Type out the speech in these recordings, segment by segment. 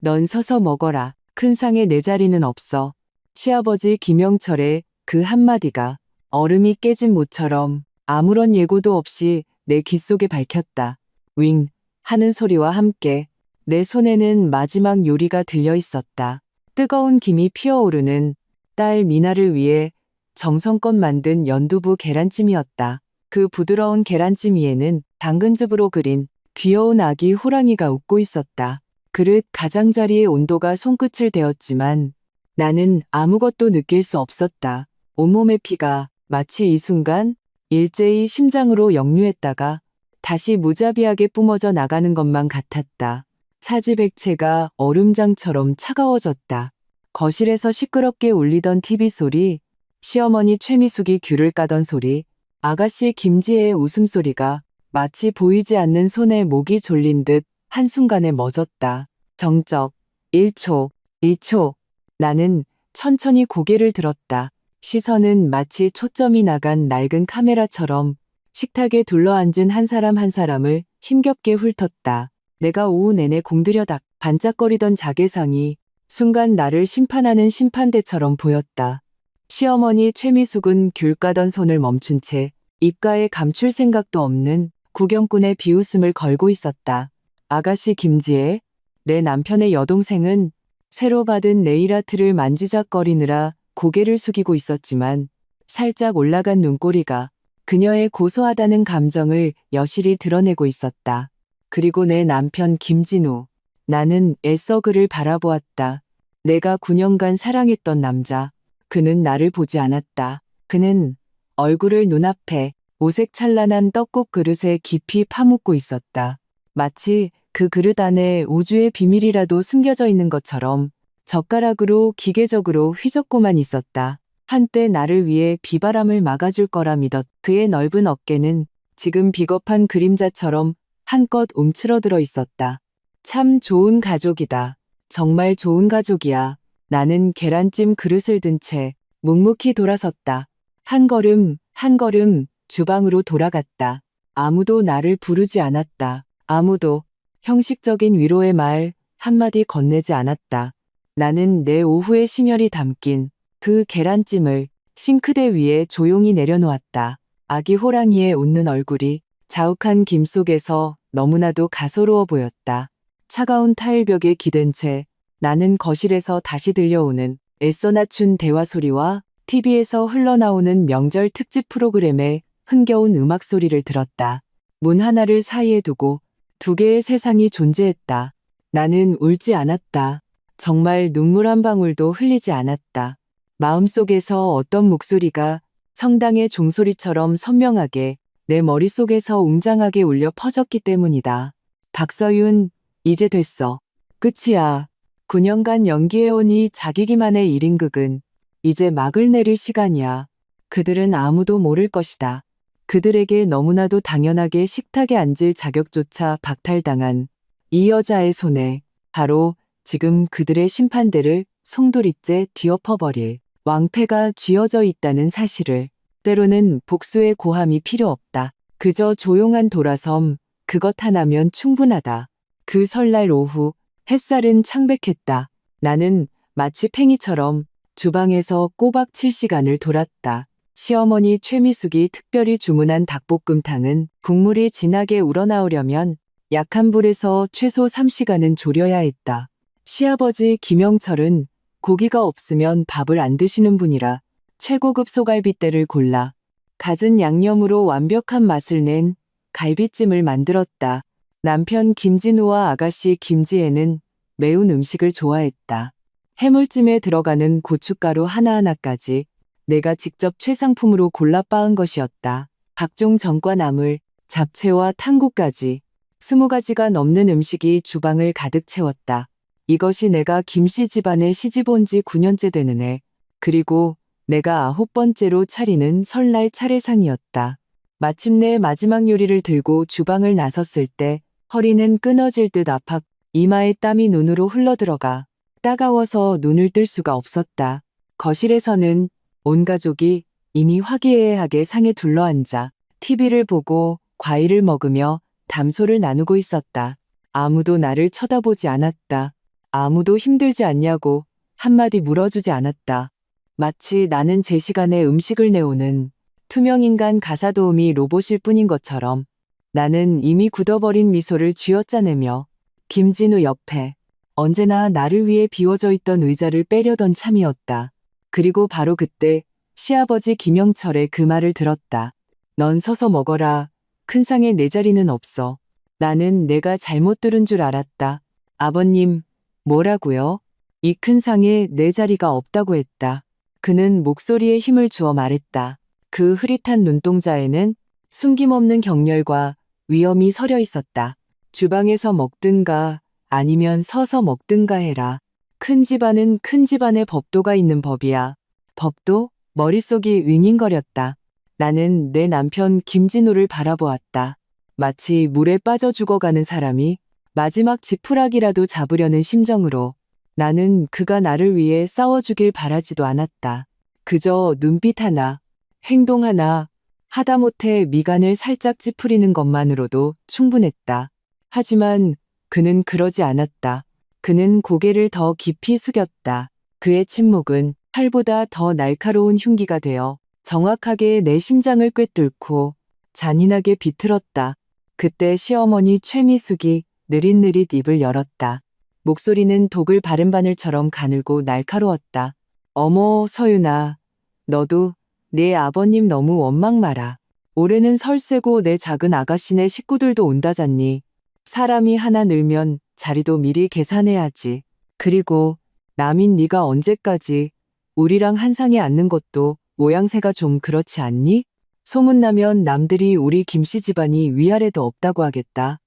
넌 서서 먹어라. 큰 상에 내 자리는 없어. 시아버지 김영철의 그 한마디가 얼음이 깨진 모처럼 아무런 예고도 없이 내 귓속에 밝혔다. 윙 하는 소리와 함께 내 손에는 마지막 요리가 들려 있었다. 뜨거운 김이 피어오르는 딸 미나를 위해 정성껏 만든 연두부 계란찜이었다. 그 부드러운 계란찜 위에는 당근즙으로 그린 귀여운 아기 호랑이가 웃고 있었다. 그릇 가장자리의 온도가 손끝을 대었지만 나는 아무것도 느낄 수 없었다. 온몸의 피가 마치 이 순간 일제히 심장으로 역류했다가 다시 무자비하게 뿜어져 나가는 것만 같았다. 차지백체가 얼음장처럼 차가워졌다. 거실에서 시끄럽게 울리던 TV 소리, 시어머니 최미숙이 귤을 까던 소리, 아가씨 김지혜의 웃음소리가 마치 보이지 않는 손에 목이 졸린 듯 한순간에 멎었다. 정적 1초, 2초. 나는 천천히 고개를 들었다. 시선은 마치 초점이 나간 낡은 카메라처럼 식탁에 둘러앉은 한 사람 한 사람을 힘겹게 훑었다. 내가 오후 내내 공들여다 반짝거리던 자개상이 순간 나를 심판하는 심판대처럼 보였다. 시어머니 최미숙은 귤 까던 손을 멈춘 채 입가에 감출 생각도 없는 구경꾼의 비웃음을 걸고 있었다. 아가씨 김지혜, 내 남편의 여동생은 새로 받은 네일아트를 만지작거리느라 고개를 숙이고 있었지만 살짝 올라간 눈꼬리가 그녀의 고소하다는 감정을 여실히 드러내고 있었다. 그리고 내 남편 김진우. 나는 애써 그를 바라보았다. 내가 9년간 사랑했던 남자. 그는 나를 보지 않았다. 그는 얼굴을 눈앞에 오색찬란한 떡국 그릇에 깊이 파묻고 있었다. 마치 그 그릇 안에 우주의 비밀이라도 숨겨져 있는 것처럼 젓가락으로 기계적으로 휘젓고만 있었다. 한때 나를 위해 비바람을 막아줄 거라 믿었. 그의 넓은 어깨는 지금 비겁한 그림자처럼 한껏 움츠러들어 있었다. 참 좋은 가족이다. 정말 좋은 가족이야. 나는 계란찜 그릇을 든 채 묵묵히 돌아섰다. 한 걸음 한 걸음 주방으로 돌아갔다. 아무도 나를 부르지 않았다. 아무도 형식적인 위로의 말 한마디 건네지 않았다. 나는 내 오후의 심혈이 담긴 그 계란찜을 싱크대 위에 조용히 내려놓았다. 아기 호랑이의 웃는 얼굴이 자욱한 김 속에서 너무나도 가소로워 보였다. 차가운 타일벽에 기댄 채 나는 거실에서 다시 들려오는 애써 낮춘 대화 소리와 TV에서 흘러나오는 명절 특집 프로그램의 흥겨운 음악 소리를 들었다. 문 하나를 사이에 두고 두 개의 세상이 존재했다. 나는 울지 않았다. 정말 눈물 한 방울도 흘리지 않았다. 마음속에서 어떤 목소리가 성당의 종소리처럼 선명하게 내 머릿속에서 웅장하게 울려 퍼졌기 때문이다. 박서윤, 이제 됐어. 끝이야. 9년간 연기해온 이 자기기만의 1인극은 이제 막을 내릴 시간이야. 그들은 아무도 모를 것이다. 그들에게 너무나도 당연하게 식탁에 앉을 자격조차 박탈당한 이 여자의 손에 바로 지금 그들의 심판대를 송두리째 뒤엎어버릴 왕패가 쥐어져 있다는 사실을. 때로는 복수의 고함이 필요 없다. 그저 조용한 돌아섬, 그것 하나면 충분하다. 그 설날 오후 햇살은 창백했다. 나는 마치 팽이처럼 주방에서 꼬박 7시간을 돌았다. 시어머니 최미숙이 특별히 주문한 닭볶음탕은 국물이 진하게 우러나오려면 약한 불에서 최소 3시간은 졸여야 했다. 시아버지 김영철은 고기가 없으면 밥을 안 드시는 분이라 최고급 소갈비대를 골라 갖은 양념으로 완벽한 맛을 낸 갈비찜을 만들었다. 남편 김진우와 아가씨 김지혜는 매운 음식을 좋아했다. 해물찜에 들어가는 고춧가루 하나하나까지 내가 직접 최상품으로 골라 빻은 것이었다. 각종 전과 나물, 잡채와 탕국까지 20가지가 넘는 음식이 주방을 가득 채웠다. 이것이 내가 김씨 집안에 시집 온 지 9년째 되는 해, 그리고 내가 9번째로 차리는 설날 차례상이었다. 마침내 마지막 요리를 들고 주방을 나섰을 때 허리는 끊어질 듯 아팠. 이마에 땀이 눈으로 흘러들어가 따가워서 눈을 뜰 수가 없었다. 거실에서는 온 가족이 이미 화기애애하게 상에 둘러앉아 TV를 보고 과일을 먹으며 담소를 나누고 있었다. 아무도 나를 쳐다보지 않았다. 아무도 힘들지 않냐고 한마디 물어주지 않았다. 마치 나는 제 시간에 음식을 내오는 투명인간 가사도우미 로봇일 뿐인 것처럼 나는 이미 굳어버린 미소를 쥐어짜내며 김진우 옆에 언제나 나를 위해 비워져 있던 의자를 빼려던 참이었다. 그리고 바로 그때 시아버지 김영철의 그 말을 들었다. 넌 서서 먹어라. 큰 상에 내 자리는 없어. 나는 내가 잘못 들은 줄 알았다. 아버님, 뭐라고요? 이 큰 상에 내 자리가 없다고 했다. 그는 목소리에 힘을 주어 말했다. 그 흐릿한 눈동자에는 숨김없는 격렬과 위험이 서려 있었다. 주방에서 먹든가 아니면 서서 먹든가 해라. 큰 집안은 큰 집안의 법도가 있는 법이야. 법도? 머릿속이 윙윙거렸다. 나는 내 남편 김진우를 바라보았다. 마치 물에 빠져 죽어가는 사람이 마지막 지푸라기라도 잡으려는 심정으로 나는 그가 나를 위해 싸워주길 바라지도 않았다. 그저 눈빛 하나, 행동 하나, 하다못해 미간을 살짝 찌푸리는 것만으로도 충분했다. 하지만 그는 그러지 않았다. 그는 고개를 더 깊이 숙였다. 그의 침묵은 칼보다 더 날카로운 흉기가 되어 정확하게 내 심장을 꿰뚫고 잔인하게 비틀었다. 그때 시어머니 최미숙이 느릿느릿 입을 열었다. 목소리는 독을 바른 바늘처럼 가늘고 날카로웠다. 어머, 서윤아. 너도 네 아버님 너무 원망 마라. 올해는 설세고 내 작은 아가씨네 식구들도 온다잖니. 사람이 하나 늘면 자리도 미리 계산해야지. 그리고 남인 네가 언제까지 우리랑 한 상에 앉는 것도 모양새가 좀 그렇지 않니? 소문나면 남들이 우리 김씨 집안이 위아래도 없다고 하겠다.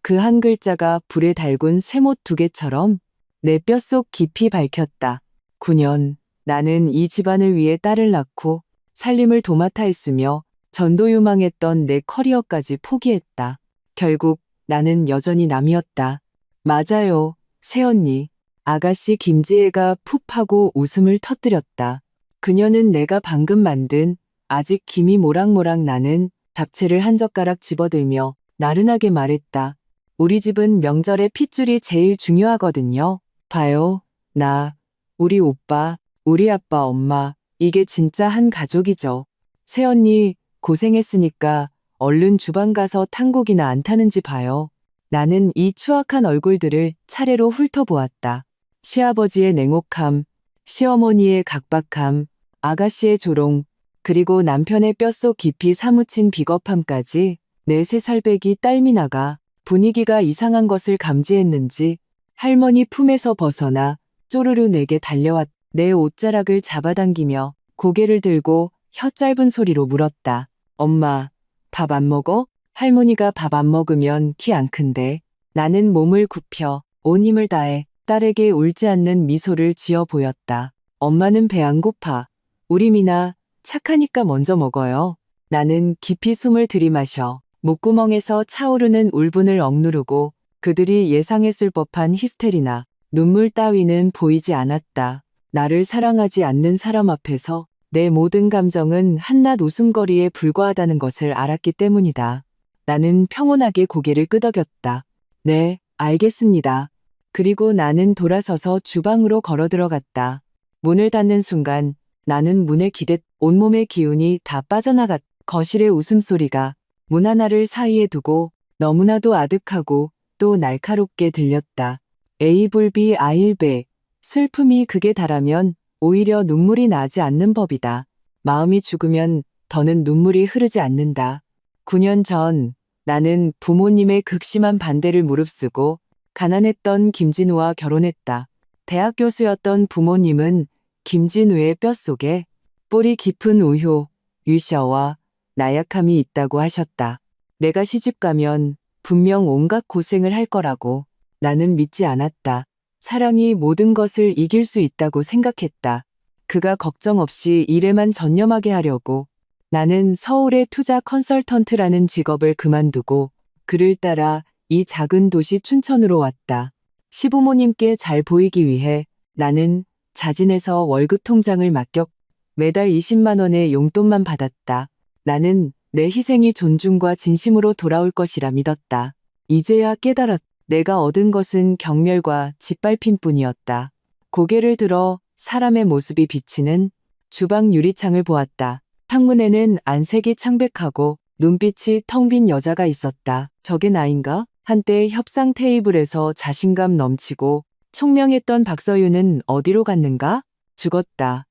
그 한 글자가 불에 달군 쇠못 두 개처럼 내 뼛속 깊이 밝혔다. 9년 나는 이 집안을 위해 딸을 낳고 살림을 도맡아 했으며 전도유망했던 내 커리어까지 포기했다. 결국 나는 여전히 남이었다. 맞아요, 새언니. 아가씨 김지혜가 푹 하고 웃음을 터뜨렸다. 그녀는 내가 방금 만든 아직 김이 모락모락 나는 잡채를 한 젓가락 집어들며 나른하게 말했다. 우리 집은 명절에 핏줄이 제일 중요하거든요. 봐요. 나, 우리 오빠, 우리 아빠, 엄마. 이게 진짜 한 가족이죠. 새언니 고생했으니까 얼른 주방 가서 탕국이나 안 타는지 봐요. 나는 이 추악한 얼굴들을 차례로 훑어보았다. 시아버지의 냉혹함, 시어머니의 각박함, 아가씨의 조롱, 그리고 남편의 뼛속 깊이 사무친 비겁함까지 내 3살배기 딸미나가 분위기가 이상한 것을 감지했는지 할머니 품에서 벗어나 쪼르르 내게 달려왔. 내 옷자락을 잡아당기며 고개를 들고 혀 짧은 소리로 물었다. 엄마, 밥 안 먹어? 할머니가 밥 안 먹으면 키 안 큰데. 나는 몸을 굽혀 온 힘을 다해 딸에게 울지 않는 미소를 지어 보였다. 엄마는 배 안 고파. 우리 미나 착하니까 먼저 먹어요. 나는 깊이 숨을 들이마셔 목구멍에서 차오르는 울분을 억누르고 그들이 예상했을 법한 히스테리나 눈물 따위는 보이지 않았다. 나를 사랑하지 않는 사람 앞에서 내 모든 감정은 한낱 웃음거리에 불과하다는 것을 알았기 때문이다. 나는 평온하게 고개를 끄덕였다. 네, 알겠습니다. 그리고 나는 돌아서서 주방으로 걸어 들어갔다. 문을 닫는 순간 나는 문에 기댔 온몸의 기운이 다 빠져나갔. 거실의 웃음소리가 문 하나를 사이에 두고 너무나도 아득하고 또 날카롭게 들렸다. 에이불비 아일베. 슬픔이 극에 달하면 오히려 눈물이 나지 않는 법이다. 마음이 죽으면 더는 눈물이 흐르지 않는다. 9년 전 나는 부모님의 극심한 반대를 무릅쓰고 가난했던 김진우와 결혼했다. 대학 교수였던 부모님은 김진우의 뼛속에 뿌리 깊은 우효, 유셔와 나약함이 있다고 하셨다. 내가 시집가면 분명 온갖 고생을 할 거라고. 나는 믿지 않았다. 사랑이 모든 것을 이길 수 있다고 생각했다. 그가 걱정 없이 일에만 전념하게 하려고 나는 서울의 투자 컨설턴트라는 직업을 그만두고 그를 따라 이 작은 도시 춘천으로 왔다. 시부모님께 잘 보이기 위해 나는 자진해서 월급 통장을 맡겼 매달 20만 원의 용돈만 받았다. 나는 내 희생이 존중과 진심으로 돌아올 것이라 믿었다. 이제야 깨달았. 내가 얻은 것은 경멸과 짓밟힘뿐이었다. 고개를 들어 사람의 모습이 비치는 주방 유리창을 보았다. 창문에는 안색이 창백하고 눈빛이 텅 빈 여자가 있었다. 저게 나인가? 한때 협상 테이블에서 자신감 넘치고 총명했던 박서윤은 어디로 갔는가? 죽었다.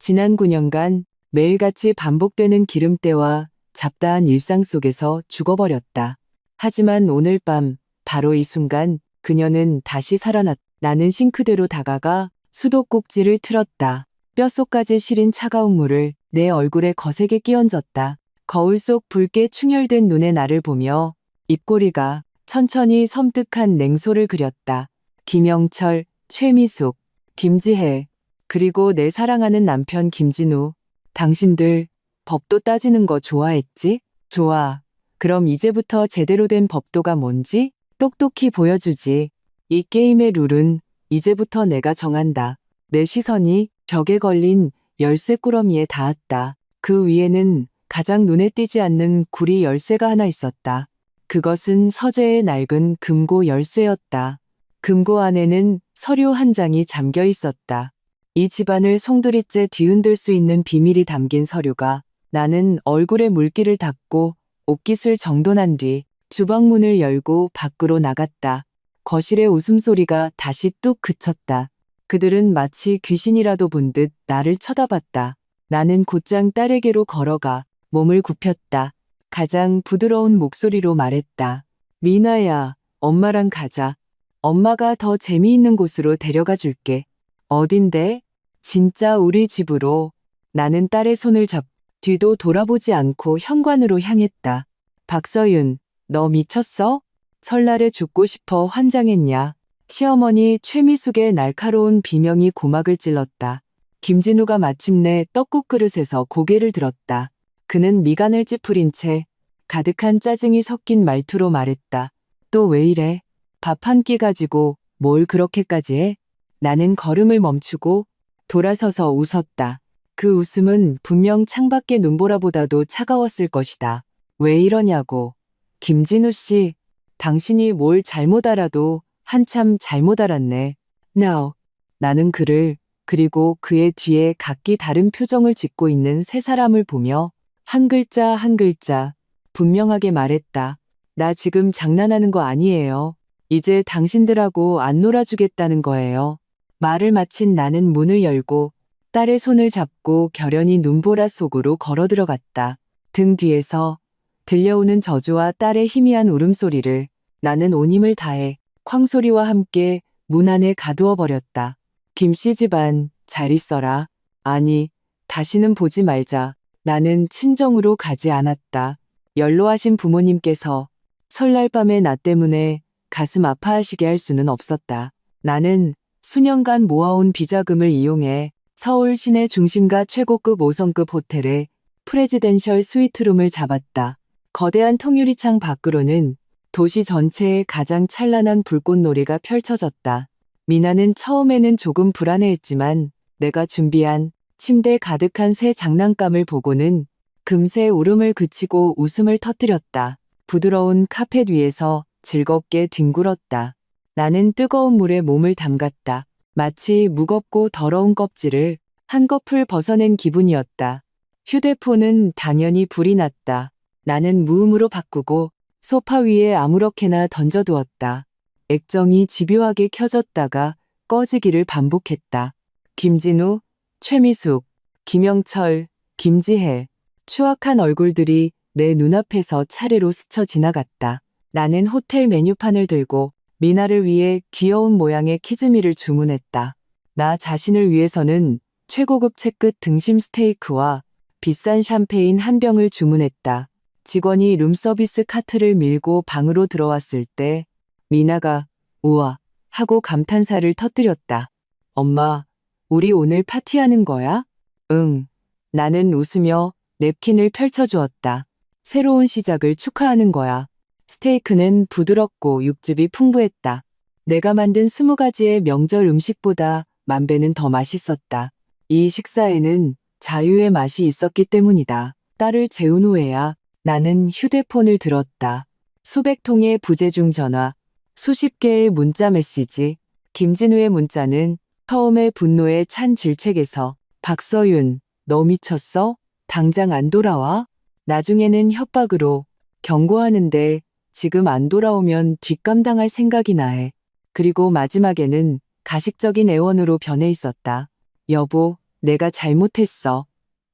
지난 9년간 매일같이 반복되는 기름때와 잡다한 일상 속에서 죽어버렸다. 하지만 오늘 밤 바로 이 순간 그녀는 다시 살아났다. 나는 싱크대로 다가가 수도꼭지를 틀었다. 뼛속까지 시린 차가운 물을 내 얼굴에 거세게 끼얹었다. 거울 속 붉게 충혈된 눈에 나를 보며 입꼬리가 천천히 섬뜩한 냉소를 그렸다. 김영철, 최미숙, 김지혜, 그리고 내 사랑하는 남편 김진우. 당신들 법도 따지는 거 좋아했지? 좋아. 그럼 이제부터 제대로 된 법도가 뭔지 똑똑히 보여주지. 이 게임의 룰은 이제부터 내가 정한다. 내 시선이 벽에 걸린 열쇠 꾸러미에 닿았다. 그 위에는 가장 눈에 띄지 않는 구리 열쇠가 하나 있었다. 그것은 서재의 낡은 금고 열쇠였다. 금고 안에는 서류 한 장이 잠겨 있었다. 이 집안을 송두리째 뒤흔들 수 있는 비밀이 담긴 서류가. 나는 얼굴에 물기를 닦고 옷깃을 정돈한 뒤 주방문을 열고 밖으로 나갔다. 거실의 웃음소리가 다시 뚝 그쳤다. 그들은 마치 귀신이라도 본 듯 나를 쳐다봤다. 나는 곧장 딸에게로 걸어가 몸을 굽혔다. 가장 부드러운 목소리로 말했다. 미나야, 엄마랑 가자. 엄마가 더 재미있는 곳으로 데려가 줄게. 어딘데? 진짜 우리 집으로. 나는 딸의 손을 잡고 뒤도 돌아보지 않고 현관으로 향했다. 박서윤, 너 미쳤어? 설날에 죽고 싶어 환장했냐? 시어머니 최미숙의 날카로운 비명이 고막을 찔렀다. 김진우가 마침내 떡국 그릇에서 고개를 들었다. 그는 미간을 찌푸린 채 가득한 짜증이 섞인 말투로 말했다. 또 왜 이래? 밥 한 끼 가지고 뭘 그렇게까지 해? 나는 걸음을 멈추고 돌아서서 웃었다. 그 웃음은 분명 창밖의 눈보라보다도 차가웠을 것이다. 왜 이러냐고. 김진우 씨, 당신이 뭘 잘못 알아도 한참 잘못 알았네. Now. 나는 그를 그리고 그의 뒤에 각기 다른 표정을 짓고 있는 세 사람을 보며 한 글자 한 글자 분명하게 말했다. 나 지금 장난하는 거 아니에요. 이제 당신들하고 안 놀아주겠다는 거예요. 말을 마친 나는 문을 열고 딸의 손을 잡고 결연히 눈보라 속으로 걸어 들어갔다. 등 뒤에서 들려오는 저주와 딸의 희미한 울음소리를 나는 온 힘을 다해 쾅소리와 함께 문 안에 가두어 버렸다. 김씨 집안 잘 있어라. 아니, 다시는 보지 말자. 나는 친정으로 가지 않았다. 연로하신 부모님께서 설날 밤에 나 때문에 가슴 아파하시게 할 수는 없었다. 나는 수년간 모아온 비자금을 이용해 서울 시내 중심가 최고급 5성급 호텔에 프레지덴셜 스위트룸을 잡았다. 거대한 통유리창 밖으로는 도시 전체에 가장 찬란한 불꽃놀이가 펼쳐졌다. 미나는 처음에는 조금 불안해했지만 내가 준비한 침대 가득한 새 장난감을 보고는 금세 울음을 그치고 웃음을 터뜨렸다. 부드러운 카펫 위에서 즐겁게 뒹굴었다. 나는 뜨거운 물에 몸을 담갔다. 마치 무겁고 더러운 껍질을 한꺼풀 벗어낸 기분이었다. 휴대폰은 당연히 불이 났다. 나는 무음으로 바꾸고 소파 위에 아무렇게나 던져두었다. 액정이 집요하게 켜졌다가 꺼지기를 반복했다. 김진우, 최미숙, 김영철, 김지혜, 추악한 얼굴들이 내 눈앞에서 차례로 스쳐 지나갔다. 나는 호텔 메뉴판을 들고 미나를 위해 귀여운 모양의 키즈미를 주문했다. 나 자신을 위해서는 최고급 채끝 등심 스테이크와 비싼 샴페인 한 병을 주문했다. 직원이 룸서비스 카트를 밀고 방으로 들어왔을 때 미나가 우와 하고 감탄사를 터뜨렸다. 엄마, 우리 오늘 파티하는 거야? 응. 나는 웃으며 냅킨을 펼쳐주었다. 새로운 시작을 축하하는 거야. 스테이크는 부드럽고 육즙이 풍부했다. 내가 만든 20가지의 명절 음식보다 10,000배는 더 맛있었다. 이 식사에는 자유의 맛이 있었기 때문이다. 딸을 재운 후에야 나는 휴대폰을 들었다. 수백 통의 부재중 전화, 수십 개의 문자 메시지. 김진우의 문자는 처음에 분노에 찬 질책에서 박서윤, 너 미쳤어? 당장 안 돌아와? 나중에는 협박으로 경고하는데 지금 안 돌아오면 뒷감당할 생각이나 해. 그리고 마지막에는 가식적인 애원으로 변해 있었다. 여보, 내가 잘못했어.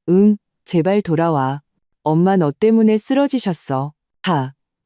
응, 제발 돌아와. 엄마 너 때문에 쓰러지셨어.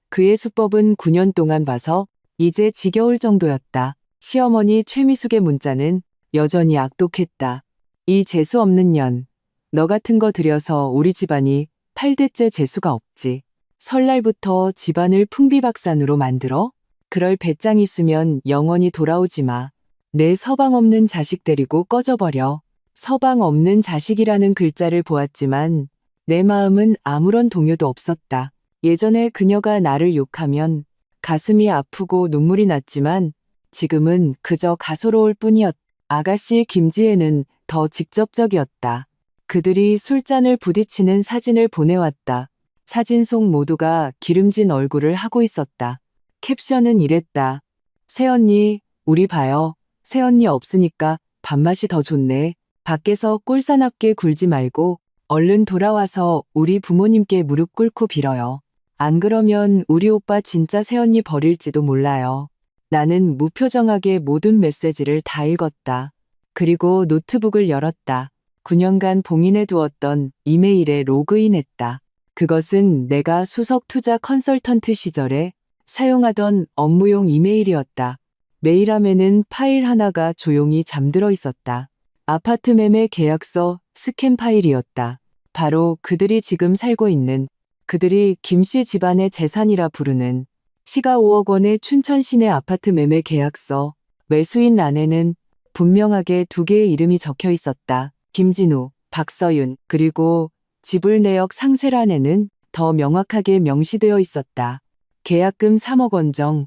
그의 수법은 9년 동안 봐서 이제 지겨울 정도였다. 시어머니 최미숙의 문자는 여전히 악독했다. 이 재수 없는 년. 너 같은 거 들여서 우리 집안이 8대째 재수가 없지. 설날부터 집안을 풍비박산으로 만들어? 그럴 배짱 있으면 영원히 돌아오지 마. 내 서방 없는 자식 데리고 꺼져버려. 서방 없는 자식이라는 글자를 보았지만 내 마음은 아무런 동요도 없었다. 예전에 그녀가 나를 욕하면 가슴이 아프고 눈물이 났지만 지금은 그저 가소로울 뿐이었다. 아가씨 김지혜는 더 직접적이었다. 그들이 술잔을 부딪히는 사진을 보내왔다. 사진 속 모두가 기름진 얼굴을 하고 있었다. 캡션은 이랬다. 새언니, 우리 봐요. 새언니 없으니까 밥맛이 더 좋네. 밖에서 꼴사납게 굴지 말고 얼른 돌아와서 우리 부모님께 무릎 꿇고 빌어요. 안 그러면 우리 오빠 진짜 새언니 버릴지도 몰라요. 나는 무표정하게 모든 메시지를 다 읽었다. 그리고 노트북을 열었다. 9년간 봉인해 두었던 이메일에 로그인했다. 그것은 내가 수석 투자 컨설턴트 시절에 사용하던 업무용 이메일이었다. 메일함에는 파일 하나가 조용히 잠들어 있었다. 아파트 매매 계약서 스캔 파일이었다. 바로 그들이 지금 살고 있는, 그들이 김씨 집안의 재산이라 부르는 시가 5억 원의 춘천 시내 아파트 매매 계약서. 매수인 안에는 분명하게 두 개의 이름이 적혀 있었다. 김진우, 박서윤. 그리고 지불 내역 상세란에는 더 명확하게 명시되어 있었다. 계약금 3억 원 정.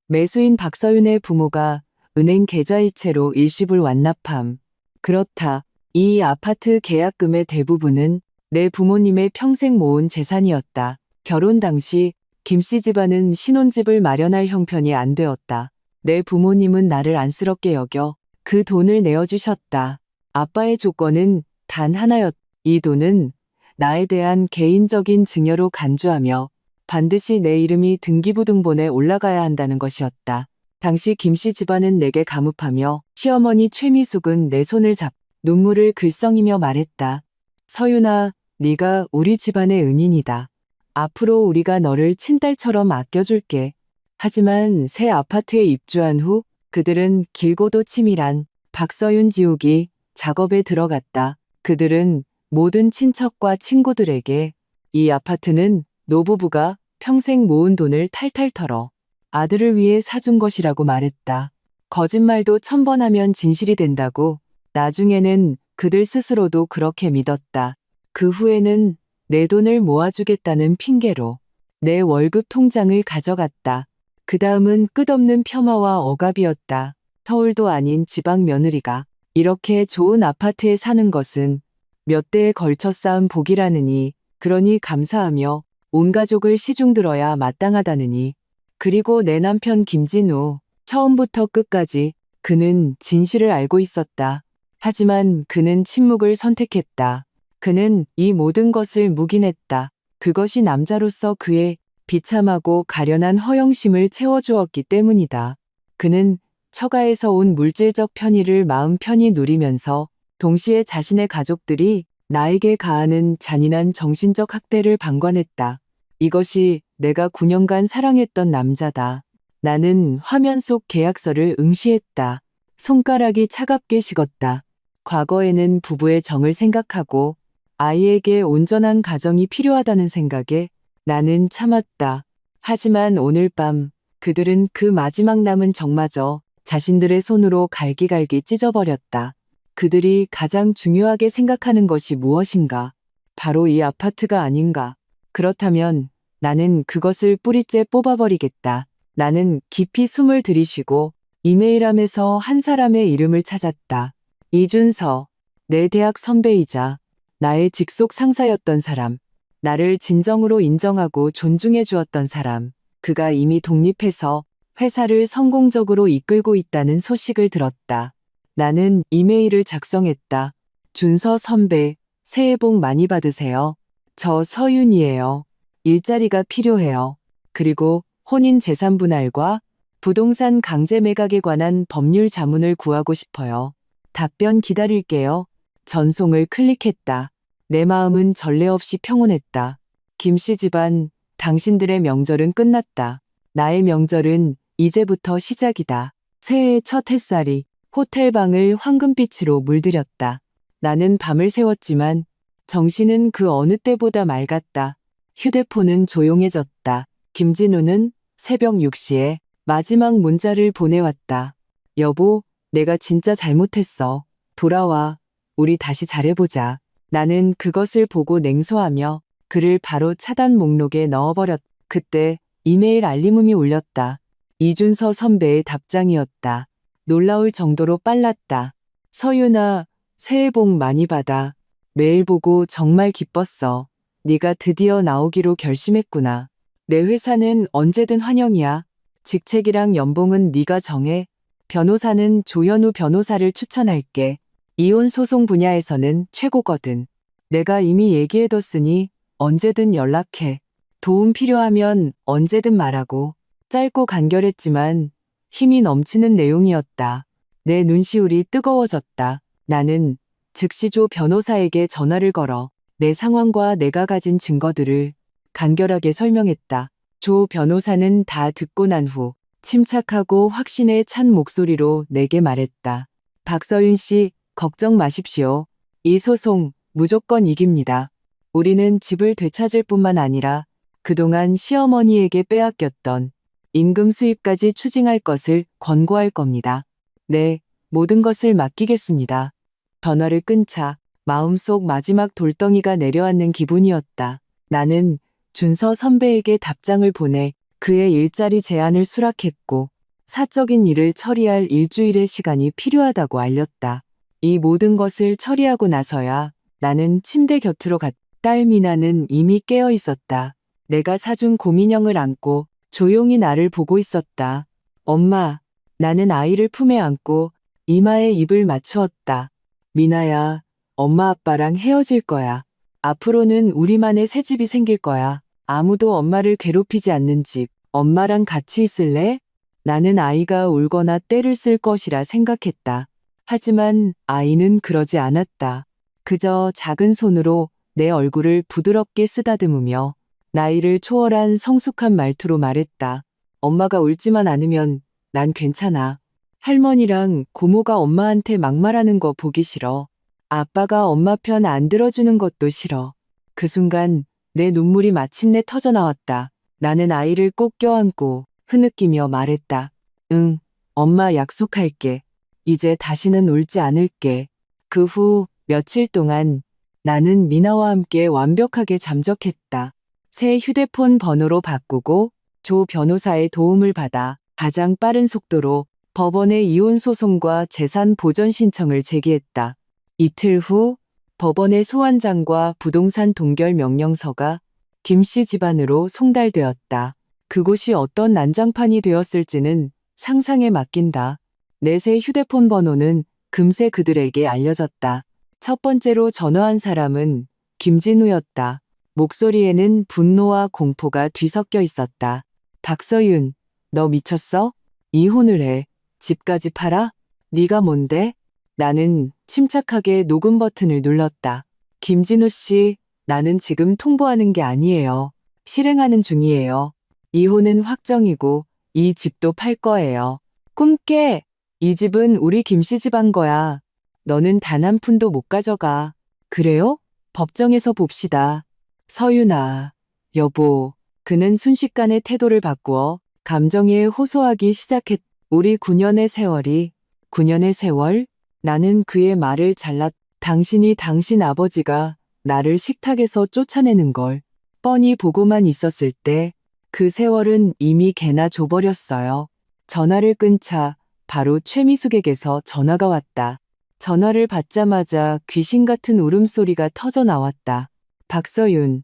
매수인 박서윤의 부모가 은행 계좌이체로 일시불 완납함. 그렇다. 이 아파트 계약금의 대부분은 내 부모님의 평생 모은 재산이었다. 결혼 당시 김씨 집안은 신혼집을 마련할 형편이 안 되었다. 내 부모님은 나를 안쓰럽게 여겨 그 돈을 내어주셨다. 아빠의 조건은 단 하나였다. 이 돈은 나에 대한 개인적인 증여로 간주하며 반드시 내 이름이 등기부등본에 올라가야 한다는 것이었다. 당시 김씨 집안은 내게 감up하며 시어머니 최미숙은 내 손을 잡 눈물을 글썽이며 말했다. 서윤아, 네가 우리 집안의 은인이다. 앞으로 우리가 너를 친딸처럼 아껴줄게. 하지만 새 아파트에 입주한 후 그들은 길고도 치밀한 박서윤 지우기 작업에 들어갔다. 그들은 모든 친척과 친구들에게 이 아파트는 노부부가 평생 모은 돈을 탈탈 털어 아들을 위해 사준 것이라고 말했다. 거짓말도 1000번 하면 진실이 된다고. 나중에는 그들 스스로도 그렇게 믿었다. 그 후에는 내 돈을 모아주겠다는 핑계로 내 월급 통장을 가져갔다. 그 다음은 끝없는 폄하와 억압이었다. 서울도 아닌 지방 며느리가 이렇게 좋은 아파트에 사는 것은 몇 대에 걸쳐 쌓은 복이라느니, 그러니 감사하며 온 가족을 시중들어야 마땅하다느니. 그리고 내 남편 김진우, 처음부터 끝까지 그는 진실을 알고 있었다. 하지만 그는 침묵을 선택했다. 그는 이 모든 것을 묵인했다. 그것이 남자로서 그의 비참하고 가련한 허영심을 채워주었기 때문이다. 그는 처가에서 온 물질적 편의를 마음 편히 누리면서 동시에 자신의 가족들이 나에게 가하는 잔인한 정신적 학대를 방관했다. 이것이 내가 9년간 사랑했던 남자다. 나는 화면 속 계약서를 응시했다. 손가락이 차갑게 식었다. 과거에는 부부의 정을 생각하고 아이에게 온전한 가정이 필요하다는 생각에 나는 참았다. 하지만 오늘 밤 그들은 그 마지막 남은 정마저 자신들의 손으로 갈기갈기 찢어버렸다. 그들이 가장 중요하게 생각하는 것이 무엇인가? 바로 이 아파트가 아닌가? 그렇다면 나는 그것을 뿌리째 뽑아버리겠다. 나는 깊이 숨을 들이쉬고 이메일함에서 한 사람의 이름을 찾았다. 이준서, 내 대학 선배이자 나의 직속 상사였던 사람, 나를 진정으로 인정하고 존중해 주었던 사람. 그가 이미 독립해서 회사를 성공적으로 이끌고 있다는 소식을 들었다. 나는 이메일을 작성했다. 준서 선배, 새해 복 많이 받으세요. 저 서윤이에요. 일자리가 필요해요. 그리고 혼인 재산 분할과 부동산 강제 매각에 관한 법률 자문을 구하고 싶어요. 답변 기다릴게요. 전송을 클릭했다. 내 마음은 전례 없이 평온했다. 김씨 집안, 당신들의 명절은 끝났다. 나의 명절은 이제부터 시작이다. 새해의 첫 햇살이 호텔 방을 황금빛으로 물들였다. 나는 밤을 새웠지만 정신은 그 어느 때보다 맑았다. 휴대폰은 조용해졌다. 김진우는 새벽 6시에 마지막 문자를 보내왔다. 여보, 내가 진짜 잘못했어. 돌아와. 우리 다시 잘해보자. 나는 그것을 보고 냉소하며 글을 바로 차단 목록에 넣어버렸다. 그때 이메일 알림음이 울렸다. 이준서 선배의 답장이었다. 놀라울 정도로 빨랐다. 서윤아, 새해 복 많이 받아. 메일 보고 정말 기뻤어. 네가 드디어 나오기로 결심했구나. 내 회사는 언제든 환영이야. 직책이랑 연봉은 네가 정해. 변호사는 조현우 변호사를 추천할게. 이혼 소송 분야에서는 최고거든. 내가 이미 얘기해뒀으니 언제든 연락해. 도움 필요하면 언제든 말하고. 짧고 간결했지만 힘이 넘치는 내용이었다. 내 눈시울이 뜨거워졌다. 나는 즉시 조 변호사에게 전화를 걸어 내 상황과 내가 가진 증거들을 간결하게 설명했다. 조 변호사는 다 듣고 난 후 침착하고 확신에 찬 목소리로 내게 말했다. 박서윤 씨, 걱정 마십시오. 이 소송 무조건 이깁니다. 우리는 집을 되찾을 뿐만 아니라 그동안 시어머니에게 빼앗겼던 임금 수입까지 추징할 것을 권고할 겁니다. 네, 모든 것을 맡기겠습니다. 전화를 끊자 마음속 마지막 돌덩이가 내려앉는 기분이었다. 나는 준서 선배에게 답장을 보내 그의 일자리 제안을 수락했고 사적인 일을 처리할 일주일의 시간이 필요하다고 알렸다. 이 모든 것을 처리하고 나서야 나는 침대 곁으로 갔다. 딸 미나는 이미 깨어 있었다. 내가 사준 곰인형을 안고 조용히 나를 보고 있었다. 엄마, 나는 아이를 품에 안고 이마에 입을 맞추었다. 미나야, 엄마 아빠랑 헤어질 거야. 앞으로는 우리만의 새 집이 생길 거야. 아무도 엄마를 괴롭히지 않는 집. 엄마랑 같이 있을래? 나는 아이가 울거나 떼를 쓸 것이라 생각했다. 하지만 아이는 그러지 않았다. 그저 작은 손으로 내 얼굴을 부드럽게 쓰다듬으며 나이를 초월한 성숙한 말투로 말했다. 엄마가 울지만 않으면 난 괜찮아. 할머니랑 고모가 엄마한테 막말하는 거 보기 싫어. 아빠가 엄마 편 안 들어주는 것도 싫어. 그 순간 내 눈물이 마침내 터져나왔다. 나는 아이를 꼭 껴안고 흐느끼며 말했다. 응, 엄마 약속할게. 이제 다시는 울지 않을게. 그 후 며칠 동안 나는 미나와 함께 완벽하게 잠적했다. 새 휴대폰 번호로 바꾸고 조 변호사의 도움을 받아 가장 빠른 속도로 법원에 이혼 소송과 재산 보전 신청을 제기했다. 이틀 후 법원의 소환장과 부동산 동결 명령서가 김씨 집안으로 송달되었다. 그곳이 어떤 난장판이 되었을지는 상상에 맡긴다. 내 새 휴대폰 번호는 금세 그들에게 알려졌다. 첫 번째로 전화한 사람은 김진우였다. 목소리에는 분노와 공포가 뒤섞여 있었다. 박서윤, 너 미쳤어? 이혼을 해. 집까지 팔아? 네가 뭔데? 나는 침착하게 녹음 버튼을 눌렀다. 김진우 씨, 나는 지금 통보하는 게 아니에요. 실행하는 중이에요. 이혼은 확정이고 이 집도 팔 거예요. 꿈 깨! 이 집은 우리 김씨 집안 거야. 너는 단 한 푼도 못 가져가. 그래요? 법정에서 봅시다. 서윤아, 여보. 그는 순식간에 태도를 바꾸어 감정에 호소하기 시작했다. 우리 9년의 세월이, 9년의 세월? 나는 그의 말을 잘랐다. 당신이 당신 아버지가 나를 식탁에서 쫓아내는 걸 뻔히 보고만 있었을 때 그 세월은 이미 개나 줘버렸어요. 전화를 끊자 바로 최미숙에게서 전화가 왔다. 전화를 받자마자 귀신 같은 울음소리가 터져 나왔다. 박서윤,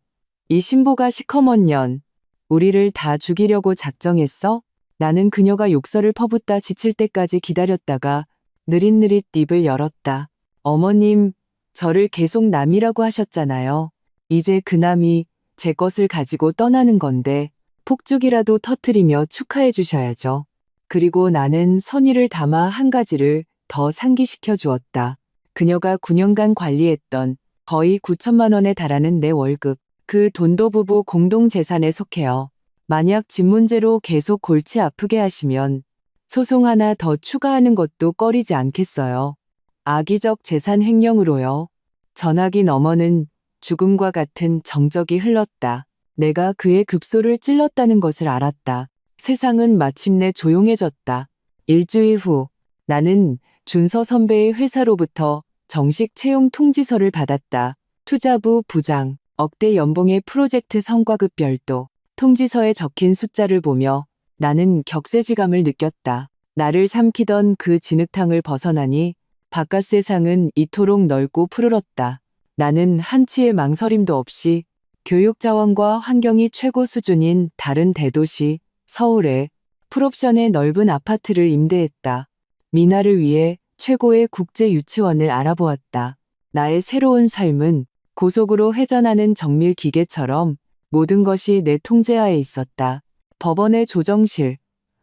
이 신보가 시커먼 년, 우리를 다 죽이려고 작정했어? 나는 그녀가 욕설을 퍼붓다 지칠 때까지 기다렸다가 느릿느릿 입을 열었다. 어머님, 저를 계속 남이라고 하셨잖아요. 이제 그 남이 제 것을 가지고 떠나는 건데 폭죽이라도 터트리며 축하해 주셔야죠. 그리고 나는 선의를 담아 한 가지를 더 상기시켜 주었다. 그녀가 9년간 관리했던 거의 9천만 원에 달하는 내 월급. 그 돈도 부부 공동재산에 속해요. 만약 집 문제로 계속 골치 아프게 하시면 소송 하나 더 추가하는 것도 꺼리지 않겠어요. 악의적 재산 횡령으로요. 전화기 너머는 죽음과 같은 정적이 흘렀다. 내가 그의 급소를 찔렀다는 것을 알았다. 세상은 마침내 조용해졌다. 일주일 후 나는 준서 선배의 회사로부터 정식 채용 통지서를 받았다. 투자부 부장, 억대 연봉의 프로젝트 성과급 별도. 통지서에 적힌 숫자를 보며 나는 격세지감을 느꼈다. 나를 삼키던 그 진흙탕을 벗어나니 바깥 세상은 이토록 넓고 푸르렀다. 나는 한치의 망설임도 없이 교육 자원과 환경이 최고 수준인 다른 대도시 서울에 풀옵션의 넓은 아파트를 임대했다. 미나를 위해 최고의 국제 유치원을 알아보았다. 나의 새로운 삶은 고속으로 회전하는 정밀 기계처럼 모든 것이 내 통제하에 있었다. 법원의 조정실.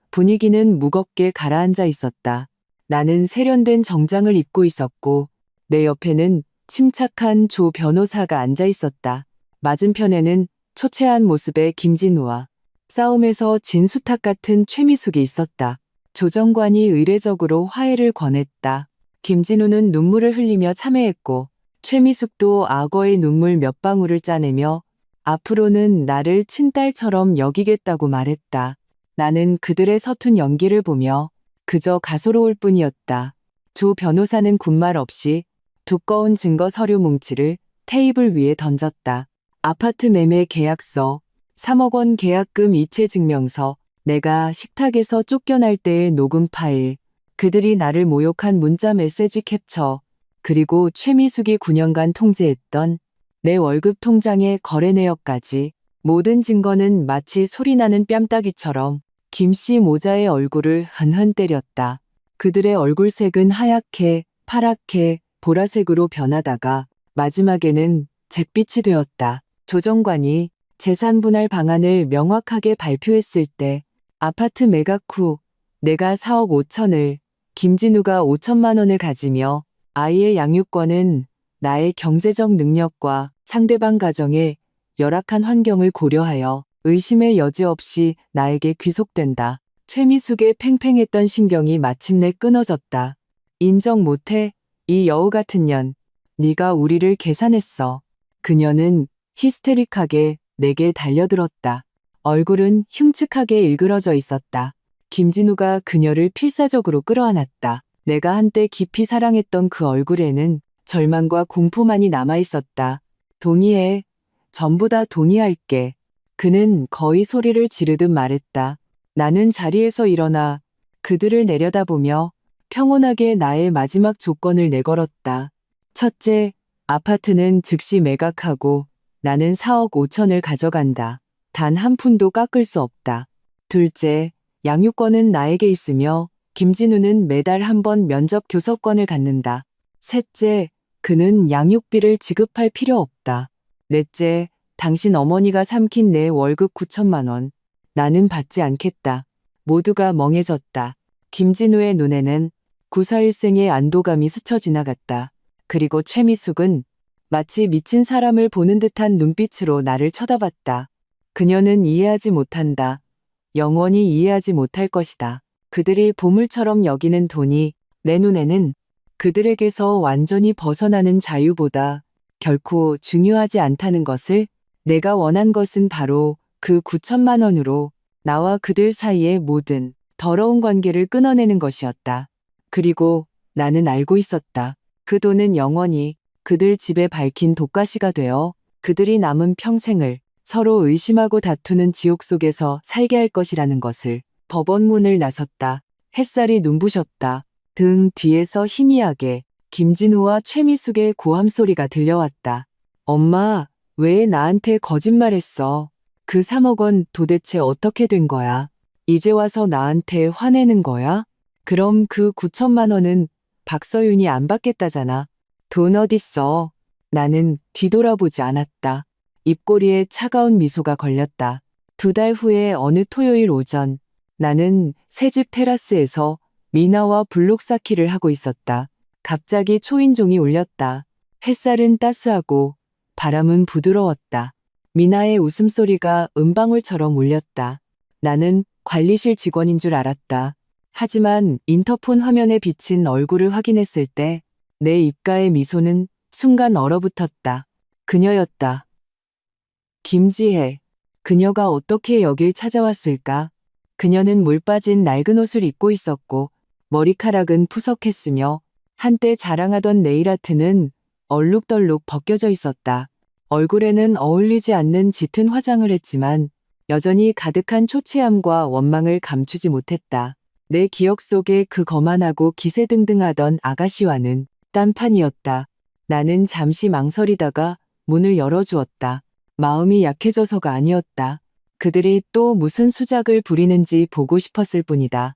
분위기는 무겁게 가라앉아 있었다. 나는 세련된 정장을 입고 있었고 내 옆에는 침착한 조 변호사가 앉아 있었다. 맞은편에는 초췌한 모습의 김진우와 싸움에서 진 수탉 같은 최미숙이 있었다. 조정관이 의례적으로 화해를 권했다. 김진우는 눈물을 흘리며 참회했고 최미숙도 악어의 눈물 몇 방울을 짜내며 앞으로는 나를 친딸처럼 여기겠다고 말했다. 나는 그들의 서툰 연기를 보며 그저 가소로울 뿐이었다. 조 변호사는 군말 없이 두꺼운 증거 서류 뭉치를 테이블 위에 던졌다. 아파트 매매 계약서, 3억 원 계약금 이체 증명서, 내가 식탁에서 쫓겨날 때의 녹음 파일, 그들이 나를 모욕한 문자 메시지 캡처, 그리고 최미숙이 9년간 통제했던 내 월급 통장의 거래 내역까지. 모든 증거는 마치 소리나는 뺨따기처럼 김씨 모자의 얼굴을 흔흔 때렸다. 그들의 얼굴색은 하얗게, 파랗게, 보라색으로 변하다가 마지막에는 잿빛이 되었다. 조정관이 재산 분할 방안을 명확하게 발표했을 때 아파트 매각 후 내가 4억 5천을, 김진우가 5천만 원을 가지며 아이의 양육권은 나의 경제적 능력과 상대방 가정의 열악한 환경을 고려하여 의심의 여지 없이 나에게 귀속된다. 최미숙의 팽팽했던 신경이 마침내 끊어졌다. 인정 못해? 이 여우 같은 년. 네가 우리를 계산했어. 그녀는 히스테릭하게 내게 달려들었다. 얼굴은 흉측하게 일그러져 있었다. 김진우가 그녀를 필사적으로 끌어안았다. 내가 한때 깊이 사랑했던 그 얼굴에는 절망과 공포만이 남아있었다. 동의해. 전부 다 동의할게. 그는 거의 소리를 지르듯 말했다. 나는 자리에서 일어나 그들을 내려다보며 평온하게 나의 마지막 조건을 내걸었다. 첫째, 아파트는 즉시 매각하고 나는 4억 5천을 가져간다. 단 한 푼도 깎을 수 없다. 둘째, 양육권은 나에게 있으며 김진우는 매달 한 번 면접 교섭권을 갖는다. 셋째, 그는 양육비를 지급할 필요 없다. 넷째, 당신 어머니가 삼킨 내 월급 9천만 원. 나는 받지 않겠다. 모두가 멍해졌다. 김진우의 눈에는 941생의 안도감이 스쳐 지나갔다. 그리고 최미숙은 마치 미친 사람을 보는 듯한 눈빛으로 나를 쳐다봤다. 그녀는 이해하지 못한다. 영원히 이해하지 못할 것이다. 그들이 보물처럼 여기는 돈이 내 눈에는 그들에게서 완전히 벗어나는 자유보다 결코 중요하지 않다는 것을. 내가 원한 것은 바로 그 9천만 원으로 나와 그들 사이의 모든 더러운 관계를 끊어내는 것이었다. 그리고 나는 알고 있었다. 그 돈은 영원히 그들 집에 밝힌 독가시가 되어 그들이 남은 평생을 서로 의심하고 다투는 지옥 속에서 살게 할 것이라는 것을. 법원 문을 나섰다. 햇살이 눈부셨다. 등 뒤에서 희미하게 김진우와 최미숙의 고함 소리가 들려왔다. 엄마, 왜 나한테 거짓말했어? 그 3억 원 도대체 어떻게 된 거야? 이제 와서 나한테 화내는 거야? 그럼 그 9천만 원은 박서윤이 안 받겠다잖아. 돈 어딨어? 나는 뒤돌아보지 않았다. 입꼬리에 차가운 미소가 걸렸다. 2달 후에 어느 토요일 오전, 나는 새집 테라스에서 미나와 블록 쌓기를 하고 있었다. 갑자기 초인종이 울렸다. 햇살은 따스하고 바람은 부드러웠다. 미나의 웃음소리가 은방울처럼 울렸다. 나는 관리실 직원인 줄 알았다. 하지만 인터폰 화면에 비친 얼굴을 확인했을 때 내 입가의 미소는 순간 얼어붙었다. 그녀였다. 김지혜. 그녀가 어떻게 여길 찾아왔을까? 그녀는 물 빠진 낡은 옷을 입고 있었고 머리카락은 푸석했으며 한때 자랑하던 네일아트는 얼룩덜룩 벗겨져 있었다. 얼굴에는 어울리지 않는 짙은 화장을 했지만 여전히 가득한 초췌함과 원망을 감추지 못했다. 내 기억 속에 그 거만하고 기세등등하던 아가씨와는 딴판이었다. 나는 잠시 망설이다가 문을 열어주었다. 마음이 약해져서가 아니었다. 그들이 또 무슨 수작을 부리는지 보고 싶었을 뿐이다.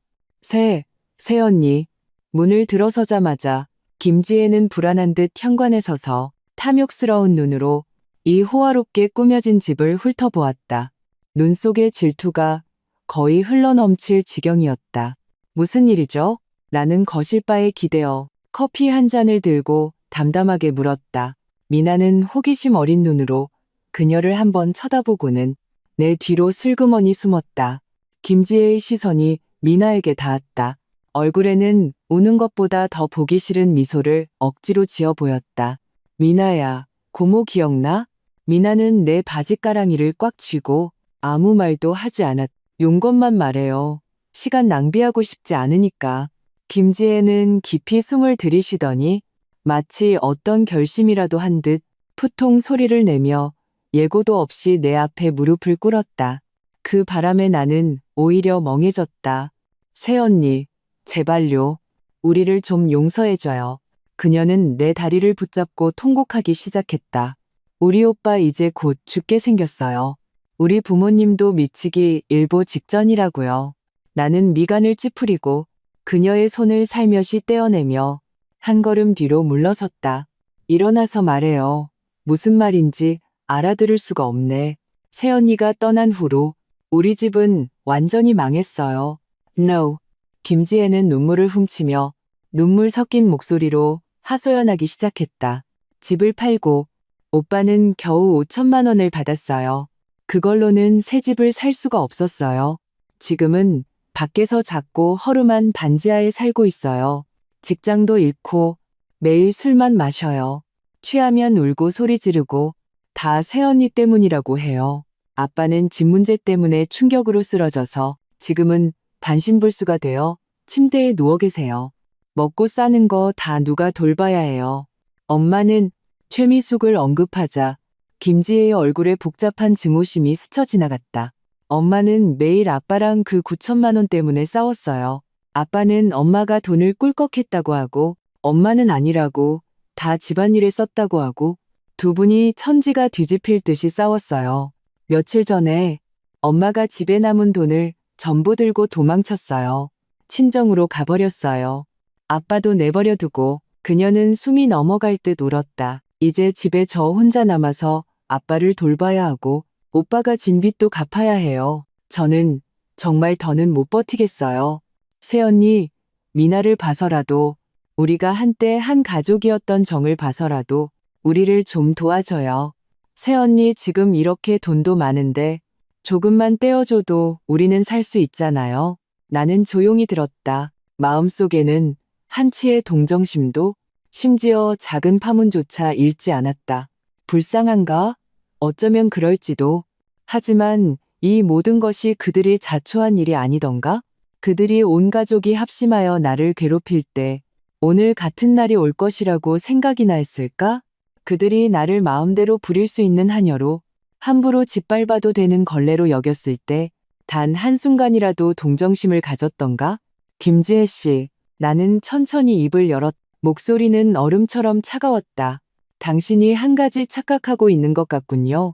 새언니. 문을 들어서자마자 김지혜는 불안한 듯 현관에 서서 탐욕스러운 눈으로 이 호화롭게 꾸며진 집을 훑어보았다. 눈 속의 질투가 거의 흘러넘칠 지경이었다. 무슨 일이죠? 나는 거실바에 기대어 커피 한 잔을 들고 담담하게 물었다. 미나는 호기심 어린 눈으로 그녀를 한번 쳐다보고는 내 뒤로 슬그머니 숨었다. 김지혜의 시선이 미나에게 닿았다. 얼굴에는 우는 것보다 더 보기 싫은 미소를 억지로 지어 보였다. 미나야, 고모 기억나? 미나는 내 바지가랑이를 꽉 쥐고 아무 말도 하지 않았다. 용건만 말해요. 시간 낭비하고 싶지 않으니까. 김지혜는 깊이 숨을 들이쉬더니 마치 어떤 결심이라도 한 듯 푸통 소리를 내며 예고도 없이 내 앞에 무릎을 꿇었다. 그 바람에 나는 오히려 멍해졌다. 새언니, 제발요. 우리를 좀 용서해줘요. 그녀는 내 다리를 붙잡고 통곡하기 시작했다. 우리 오빠 이제 곧 죽게 생겼어요. 우리 부모님도 미치기 일보 직전이라고요. 나는 미간을 찌푸리고 그녀의 손을 살며시 떼어내며 한 걸음 뒤로 물러섰다. 일어나서 말해요. 무슨 말인지 알아들을 수가 없네. 새언니가 떠난 후로 우리 집은 완전히 망했어요. No. 김지혜는 눈물을 훔치며 눈물 섞인 목소리로 하소연하기 시작했다. 집을 팔고 오빠는 겨우 5천만 원을 받았어요. 그걸로는 새 집을 살 수가 없었어요. 지금은 밖에서 작고 허름한 반지하에 살고 있어요. 직장도 잃고 매일 술만 마셔요. 취하면 울고 소리 지르고 다 새언니 때문이라고 해요. 아빠는 집 문제 때문에 충격으로 쓰러져서 지금은 반신불수가 되어 침대에 누워 계세요. 먹고 싸는 거 다 누가 돌봐야 해요. 엄마는 최미숙을 언급하자 김지혜의 얼굴에 복잡한 증오심이 스쳐 지나갔다. 엄마는 매일 아빠랑 그 9천만 원 때문에 싸웠어요. 아빠는 엄마가 돈을 꿀꺽했다고 하고 엄마는 아니라고 다 집안일에 썼다고 하고 두 분이 천지가 뒤집힐 듯이 싸웠어요. 며칠 전에 엄마가 집에 남은 돈을 전부 들고 도망쳤어요. 친정으로 가버렸어요. 아빠도 내버려 두고 그녀는 숨이 넘어갈 듯 울었다. 이제 집에 저 혼자 남아서 아빠를 돌봐야 하고 오빠가 진 빚도 갚아야 해요. 저는 정말 더는 못 버티겠어요. 새언니, 미나를 봐서라도 우리가 한때 한 가족이었던 정을 봐서라도 우리를 좀 도와줘요. 새언니 지금 이렇게 돈도 많은데 조금만 떼어줘도 우리는 살 수 있잖아요. 나는 조용히 들었다. 마음속에는 한치의 동정심도 심지어 작은 파문조차 잃지 않았다. 불쌍한가? 어쩌면 그럴지도. 하지만 이 모든 것이 그들이 자초한 일이 아니던가? 그들이 온 가족이 합심하여 나를 괴롭힐 때 오늘 같은 날이 올 것이라고 생각이나 했을까? 그들이 나를 마음대로 부릴 수 있는 하녀로 함부로 짓밟아도 되는 걸레로 여겼을 때 단 한순간이라도 동정심을 가졌던가? 김지혜 씨, 나는 천천히 입을 열었. 목소리는 얼음처럼 차가웠다. 당신이 한 가지 착각하고 있는 것 같군요.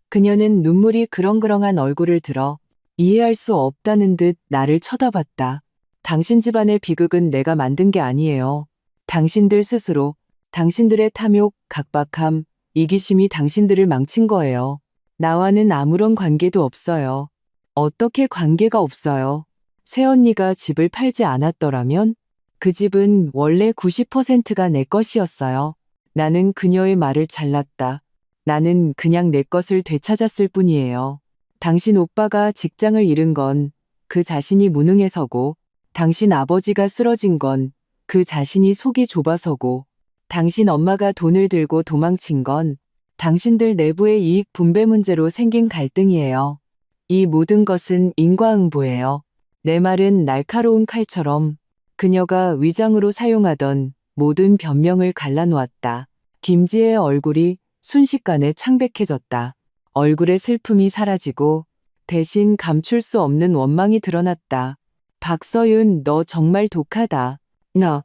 그녀는 눈물이 그렁그렁한 얼굴을 들어 이해할 수 없다는 듯 나를 쳐다봤다. 당신 집안의 비극은 내가 만든 게 아니에요. 당신들 스스로, 당신들의 탐욕, 각박함, 이기심이 당신들을 망친 거예요. 나와는 아무런 관계도 없어요. 어떻게 관계가 없어요? 새언니가 집을 팔지 않았더라면 그 집은 원래 90%가 내 것이었어요. 나는 그녀의 말을 잘랐다. 나는 그냥 내 것을 되찾았을 뿐이에요. 당신 오빠가 직장을 잃은 건 그 자신이 무능해서고, 당신 아버지가 쓰러진 건 그 자신이 속이 좁아서고, 당신 엄마가 돈을 들고 도망친 건 당신들 내부의 이익 분배 문제로 생긴 갈등이에요. 이 모든 것은 인과응보예요. 내 말은 날카로운 칼처럼 그녀가 위장으로 사용하던 모든 변명을 갈라놓았다. 김지혜의 얼굴이 순식간에 창백해졌다. 얼굴의 슬픔이 사라지고 대신 감출 수 없는 원망이 드러났다. 박서윤, 너 정말 독하다. 너.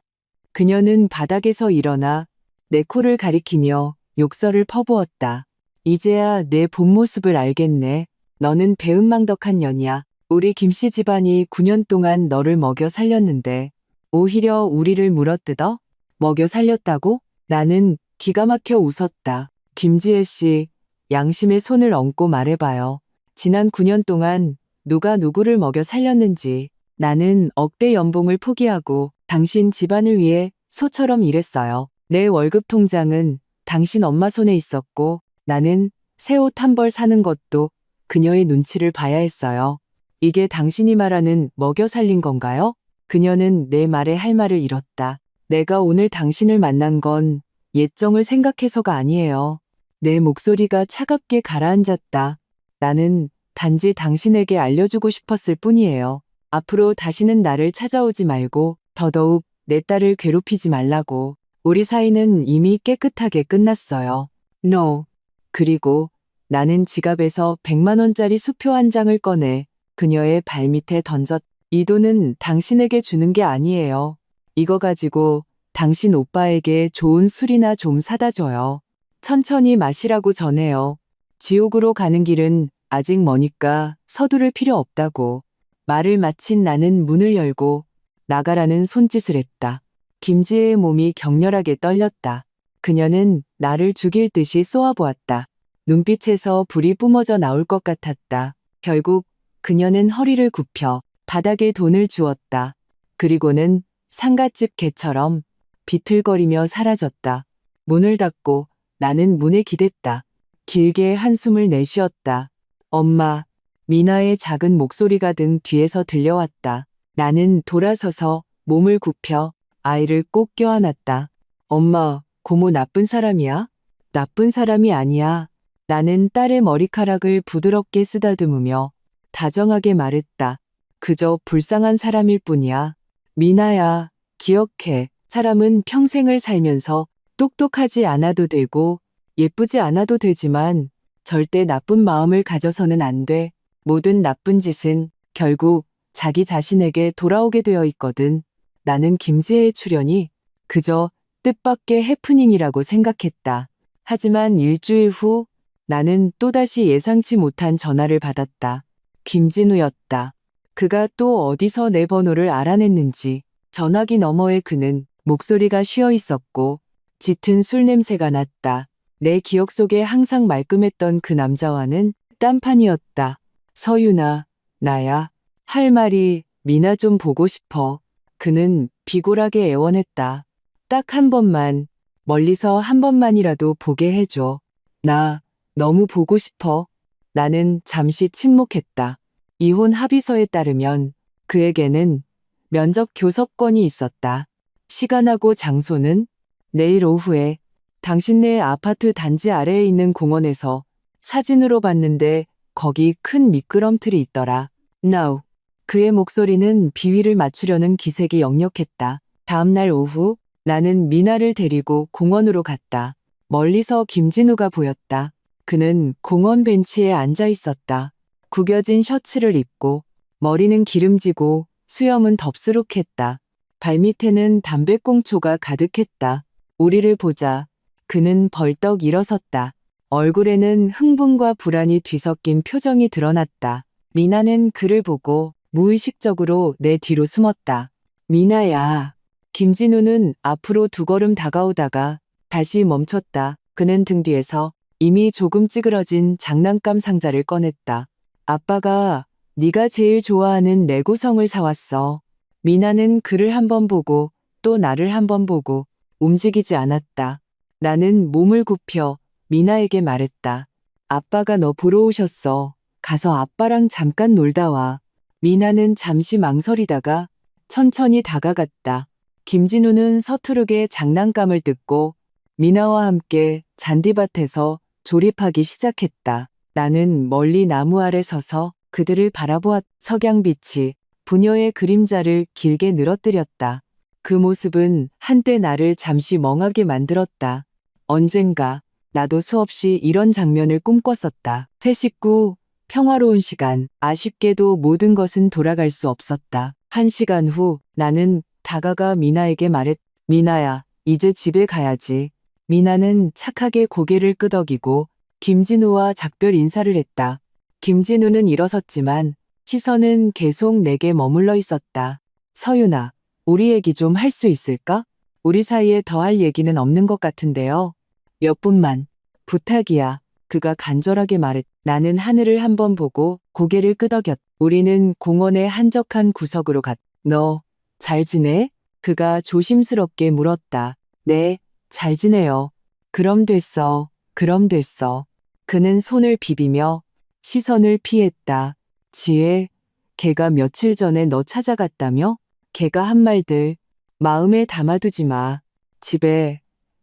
그녀는 바닥에서 일어나 내 코를 가리키며 욕설을 퍼부었다. 이제야 내 본 모습을 알겠네. 너는 배은망덕한 년이야. 우리 김씨 집안이 9년 동안 너를 먹여 살렸는데 오히려 우리를 물어뜯어? 먹여 살렸다고? 나는 기가 막혀 웃었다. 김지혜 씨, 양심의 손을 얹고 말해봐요. 지난 9년 동안 누가 누구를 먹여 살렸는지. 나는 억대 연봉을 포기하고 당신 집안을 위해 소처럼 일했어요. 내 월급 통장은 당신 엄마 손에 있었고 나는 새 옷 한 벌 사는 것도 그녀의 눈치를 봐야 했어요. 이게 당신이 말하는 먹여 살린 건가요? 그녀는 내 말에 할 말을 잃었다. 내가 오늘 당신을 만난 건 예정을 생각해서가 아니에요. 내 목소리가 차갑게 가라앉았다. 나는 단지 당신에게 알려주고 싶었을 뿐이에요. 앞으로 다시는 나를 찾아오지 말고 더더욱 내 딸을 괴롭히지 말라고. 우리 사이는 이미 깨끗하게 끝났어요. No. 그리고 나는 지갑에서 100만 원짜리 수표 한 장을 꺼내 그녀의 발밑에 던졌. 이 돈은 당신에게 주는 게 아니에요. 이거 가지고 당신 오빠에게 좋은 술이나 좀 사다 줘요. 천천히 마시라고 전해요. 지옥으로 가는 길은 아직 머니까 서두를 필요 없다고. 말을 마친 나는 문을 열고 나가라는 손짓을 했다. 김지혜의 몸이 격렬하게 떨렸다. 그녀는 나를 죽일 듯이 쏘아보았다. 눈빛에서 불이 뿜어져 나올 것 같았다. 결국 그녀는 허리를 굽혀 바닥에 돈을 주었다. 그리고는 상갓집 개처럼 비틀거리며 사라졌다. 문을 닫고 나는 문에 기댔다. 길게 한숨을 내쉬었다. 엄마, 미나의 작은 목소리가 등 뒤에서 들려왔다. 나는 돌아서서 몸을 굽혀 아이를 꼭 껴안았다. 엄마, 고모 나쁜 사람이야? 나쁜 사람이 아니야. 나는 딸의 머리카락을 부드럽게 쓰다듬으며 다정하게 말했다. 그저 불쌍한 사람일 뿐이야. 미나야, 기억해. 사람은 평생을 살면서 똑똑하지 않아도 되고 예쁘지 않아도 되지만 절대 나쁜 마음을 가져서는 안 돼. 모든 나쁜 짓은 결국 자기 자신에게 돌아오게 되어 있거든. 나는 김지혜의 출연이 그저 뜻밖의 해프닝이라고 생각했다. 하지만 일주일 후 나는 또다시 예상치 못한 전화를 받았다. 김진우였다. 그가 또 어디서 내 번호를 알아냈는지 전화기 너머에 그는 목소리가 쉬어 있었고 짙은 술 냄새가 났다. 내 기억 속에 항상 말끔했던 그 남자와는 딴판이었다. 서윤아, 나야. 할 말이 미나 좀 보고 싶어. 그는 비굴하게 애원했다. 딱 한 번만, 멀리서 한 번만이라도 보게 해줘. 나 너무 보고 싶어. 나는 잠시 침묵했다. 이혼 합의서에 따르면 그에게는 면접 교섭권이 있었다. 시간하고 장소는 내일 오후에 당신네 아파트 단지 아래에 있는 공원에서 사진으로 봤는데 거기 큰 미끄럼틀이 있더라. Now. 그의 목소리는 비위를 맞추려는 기색이 역력했다. 다음날 오후 나는 미나를 데리고 공원으로 갔다. 멀리서 김진우가 보였다. 그는 공원 벤치에 앉아 있었다. 구겨진 셔츠를 입고 머리는 기름지고 수염은 덥수룩했다. 발밑에는 담배꽁초가 가득했다. 우리를 보자 그는 벌떡 일어섰다. 얼굴에는 흥분과 불안이 뒤섞인 표정이 드러났다. 미나는 그를 보고 무의식적으로 내 뒤로 숨었다. 미나야. 김진우는 앞으로 두 걸음 다가오다가 다시 멈췄다. 그는 등 뒤에서 이미 조금 찌그러진 장난감 상자를 꺼냈다. 아빠가 네가 제일 좋아하는 레고성을 사왔어. 미나는 그를 한 번 보고 또 나를 한 번 보고 움직이지 않았다. 나는 몸을 굽혀 미나에게 말했다. 아빠가 너 보러 오셨어. 가서 아빠랑 잠깐 놀다 와. 미나는 잠시 망설이다가 천천히 다가갔다. 김진우는 서투르게 장난감을 뜯고 미나와 함께 잔디밭에서 조립하기 시작했다. 나는 멀리 나무 아래 서서 그들을 바라보았. 석양빛이 부녀의 그림자를 길게 늘어뜨렸다. 그 모습은 한때 나를 잠시 멍하게 만들었다. 언젠가 나도 수없이 이런 장면을 꿈꿨었다. 새 식구, 평화로운 시간, 아쉽게도 모든 것은 돌아갈 수 없었다. 1시간 후 나는 다가가 미나에게 말했. 미나야, 이제 집에 가야지. 미나는 착하게 고개를 끄덕이고 김진우와 작별 인사를 했다. 김진우는 일어섰지만 시선은 계속 내게 머물러 있었다. 서윤아, 우리 얘기 좀 할 수 있을까? 우리 사이에 더 할 얘기는 없는 것 같은데요. 몇 분만. 부탁이야. 그가 간절하게 말했. 나는 하늘을 한번 보고 고개를 끄덕였. 우리는 공원의 한적한 구석으로 갔. 너, 잘 지내? 그가 조심스럽게 물었다. 네, 잘 지내요. 그럼 됐어. 그럼 됐어. 그는 손을 비비며 시선을 피했다. 지혜, 걔가 며칠 전에 너 찾아갔다며? 걔가 한 말들 마음에 담아두지 마.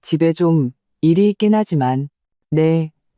집에 좀 일이 있긴 하지만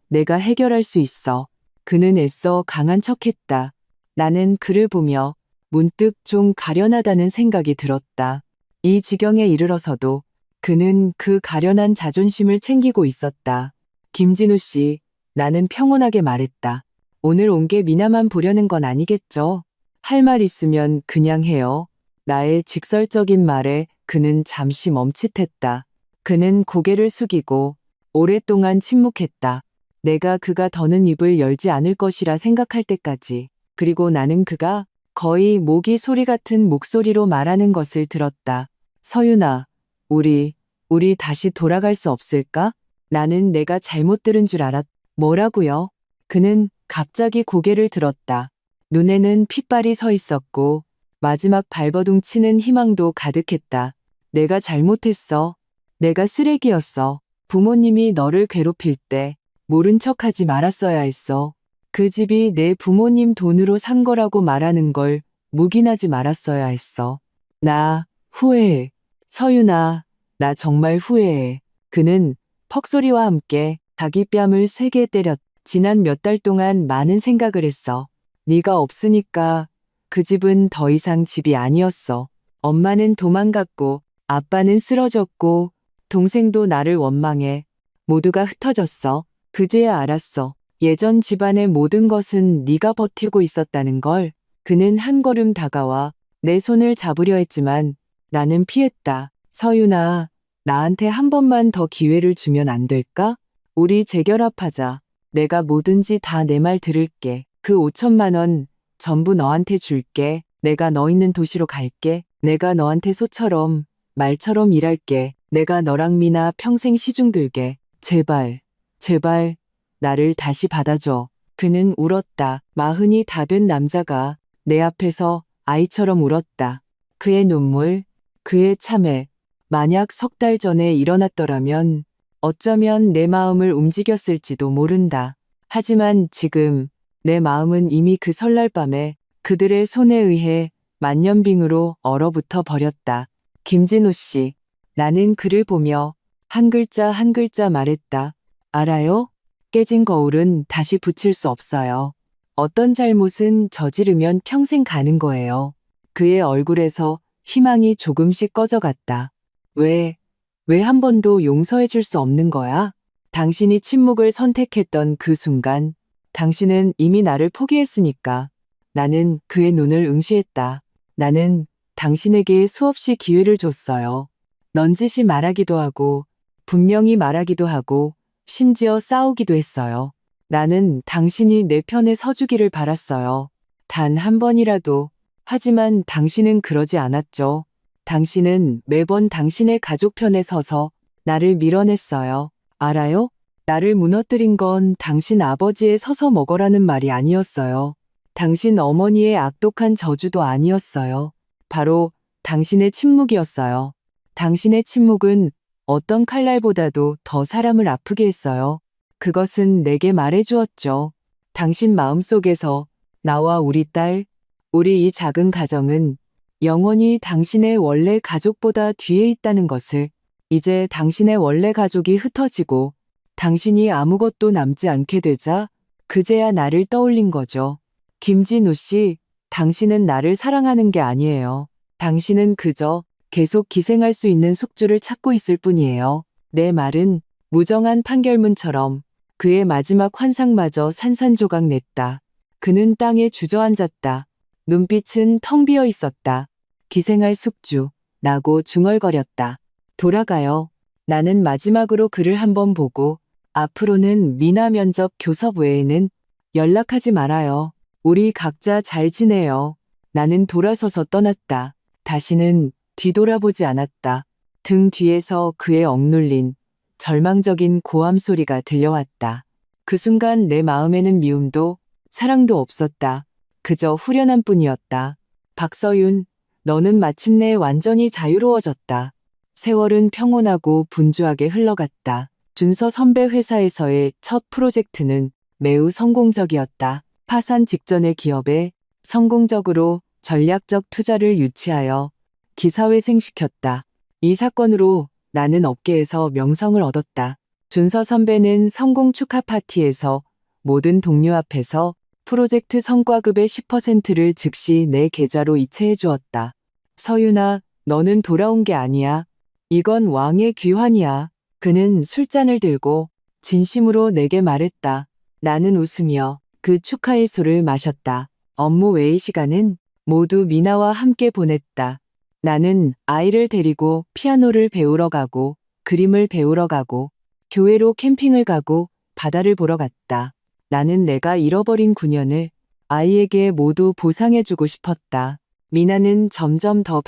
내가 해결할 수 있어. 그는 애써 강한 척했다. 나는 그를 보며 문득 좀 가련하다는 생각이 들었다. 이 지경에 이르러서도 그는 그 가련한 자존심을 챙기고 있었다. 김진우 씨, 나는 평온하게 말했다. 오늘 온 게 미나만 보려는 건 아니겠죠? 할 말 있으면 그냥 해요. 나의 직설적인 말에 그는 잠시 멈칫했다. 그는 고개를 숙이고 오랫동안 침묵했다. 내가 그가 더는 입을 열지 않을 것이라 생각할 때까지. 그리고 나는 그가 거의 모기 소리 같은 목소리로 말하는 것을 들었다. 서윤아, 우리 다시 돌아갈 수 없을까? 나는 내가 잘못 들은 줄 알았. 뭐라고요? 그는 갑자기 고개를 들었다. 눈에는 핏발이 서 있었고 마지막 발버둥 치는 희망도 가득했다. 내가 잘못했어. 내가 쓰레기였어. 부모님이 너를 괴롭힐 때 모른 척하지 말았어야 했어. 그 집이 내 부모님 돈으로 산 거라고 말하는 걸 묵인하지 말았어야 했어. 나 후회해. 서윤아, 나 정말 후회해. 그는 퍽소리와 함께 자기 뺨을 세게 때렸. 지난 몇 달 동안 많은 생각을 했어. 네가 없으니까 그 집은 더 이상 집이 아니었어. 엄마는 도망갔고 아빠는 쓰러졌고 동생도 나를 원망해. 모두가 흩어졌어. 그제야 알았어. 예전 집안의 모든 것은 네가 버티고 있었다는 걸. 그는 한 걸음 다가와 내 손을 잡으려 했지만 나는 피했다. 서윤아, 나한테 한 번만 더 기회를 주면 안 될까? 우리 재결합하자. 내가 뭐든지 다 내 말 들을게. 그 5천만 원 전부 너한테 줄게. 내가 너 있는 도시로 갈게. 내가 너한테 소처럼 말처럼 일할게. 내가 너랑 미나 평생 시중 들게. 제발, 제발 나를 다시 받아줘. 그는 울었다. 40이 다 된 남자가 내 앞에서 아이처럼 울었다. 그의 눈물, 그의 참회, 만약 석 달 전에 일어났더라면 어쩌면 내 마음을 움직였을지도 모른다. 하지만 지금 내 마음은 이미 그 설날 밤에 그들의 손에 의해 만년빙으로 얼어붙어 버렸다. 김진우 씨, 나는 그를 보며 한 글자 한 글자 말했다. 알아요? 깨진 거울은 다시 붙일 수 없어요. 어떤 잘못은 저지르면 평생 가는 거예요. 그의 얼굴에서 희망이 조금씩 꺼져갔다. 왜 한 번도 용서해 줄 수 없는 거야? 당신이 침묵을 선택했던 그 순간, 당신은 이미 나를 포기했으니까. 나는 그의 눈을 응시했다. 나는 당신에게 수없이 기회를 줬어요. 넌지시 말하기도 하고, 분명히 말하기도 하고, 심지어 싸우기도 했어요. 나는 당신이 내 편에 서주기를 바랐어요. 단 한 번이라도. 하지만 당신은 그러지 않았죠. 당신은 매번 당신의 가족 편에 서서 나를 밀어냈어요. 알아요? 나를 무너뜨린 건 당신 아버지의 서서 먹어라는 말이 아니었어요. 당신 어머니의 악독한 저주도 아니었어요. 바로 당신의 침묵이었어요. 당신의 침묵은 어떤 칼날보다도 더 사람을 아프게 했어요. 그것은 내게 말해주었죠. 당신 마음속에서 나와 우리 딸, 우리 이 작은 가정은 영원히 당신의 원래 가족보다 뒤에 있다는 것을. 이제 당신의 원래 가족이 흩어지고 당신이 아무것도 남지 않게 되자 그제야 나를 떠올린 거죠. 김진우 씨, 당신은 나를 사랑하는 게 아니에요. 당신은 그저 계속 기생할 수 있는 숙주를 찾고 있을 뿐이에요. 내 말은 무정한 판결문처럼 그의 마지막 환상마저 산산조각 냈다. 그는 땅에 주저앉았다. 눈빛은 텅 비어 있었다. 기생할 숙주, 라고 중얼거렸다. 돌아가요. 나는 마지막으로 그를 한번 보고 앞으로는 미나 면접 교섭 외에는 연락하지 말아요. 우리 각자 잘 지내요. 나는 돌아서서 떠났다. 다시는 뒤돌아보지 않았다. 등 뒤에서 그의 억눌린 절망적인 고함 소리가 들려왔다. 그 순간 내 마음에는 미움도 사랑도 없었다. 그저 후련한 뿐이었다. 박서윤, 너는 마침내 완전히 자유로워졌다. 세월은 평온하고 분주하게 흘러갔다. 준서 선배 회사에서의 첫 프로젝트는 매우 성공적이었다. 파산 직전의 기업에 성공적으로 전략적 투자를 유치하여 기사회생시켰다. 이 사건으로 나는 업계에서 명성을 얻었다. 준서 선배는 성공 축하 파티에서 모든 동료 앞에서 프로젝트 성과급의 10%를 즉시 내 계좌로 이체해 주었다. 서윤아, 너는 돌아온 게 아니야. 이건 왕의 귀환이야. 그는 술잔을 들고 진심으로 내게 말했다. 나는 웃으며 그 축하의 술을 마셨다. 업무 외의 시간은 모두 미나와 함께 보냈다. 나는 아이를 데리고 피아노를 배우러 가고 그림을 배우러 가고 교회로 캠핑을 가고 바다를 보러 갔다. 나는 내가 잃어버린 9년을 아이에게 모두 보상해주고 싶었다. 미나는 점점 더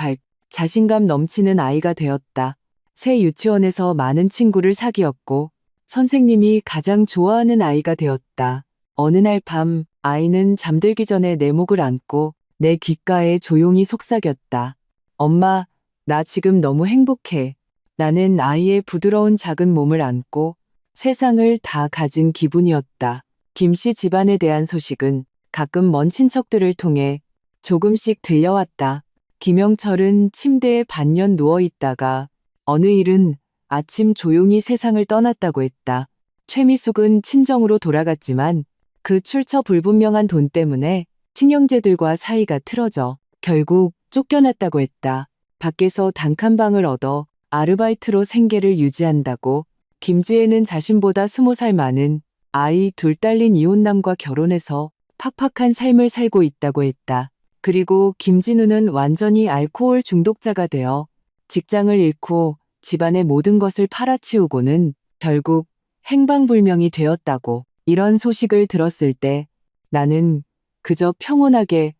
자신감 넘치는 아이가 되었다. 새 유치원에서 많은 친구를 사귀었고 선생님이 가장 좋아하는 아이가 되었다. 어느 날 밤 아이는 잠들기 전에 내 목을 안고 내 귓가에 조용히 속삭였다. 엄마, 나 지금 너무 행복해. 나는 아이의 부드러운 작은 몸을 안고 세상을 다 가진 기분이었다. 김씨 집안에 대한 소식은 가끔 먼 친척들을 통해 조금씩 들려왔다. 김영철은 침대에 반년 누워있다가 어느 일은 아침 조용히 세상을 떠났다고 했다. 최미숙은 친정으로 돌아갔지만 그 출처 불분명한 돈 때문에 친형제들과 사이가 틀어져 결국 쫓겨났다고 했다. 밖에서 단칸방을 얻어 아르바이트로 생계를 유지한다고. 김지혜는 자신보다 20살 많은 아이 둘 딸린 이혼남과 결혼해서 팍팍한 삶을 살고 있다고 했다. 그리고 김진우는 완전히 알코올 중독자가 되어 직장을 잃고 집안의 모든 것을 팔아치우고는 결국 행방불명이 되었다고. 이런 소식을 들었을 때 나는 그저 평온하게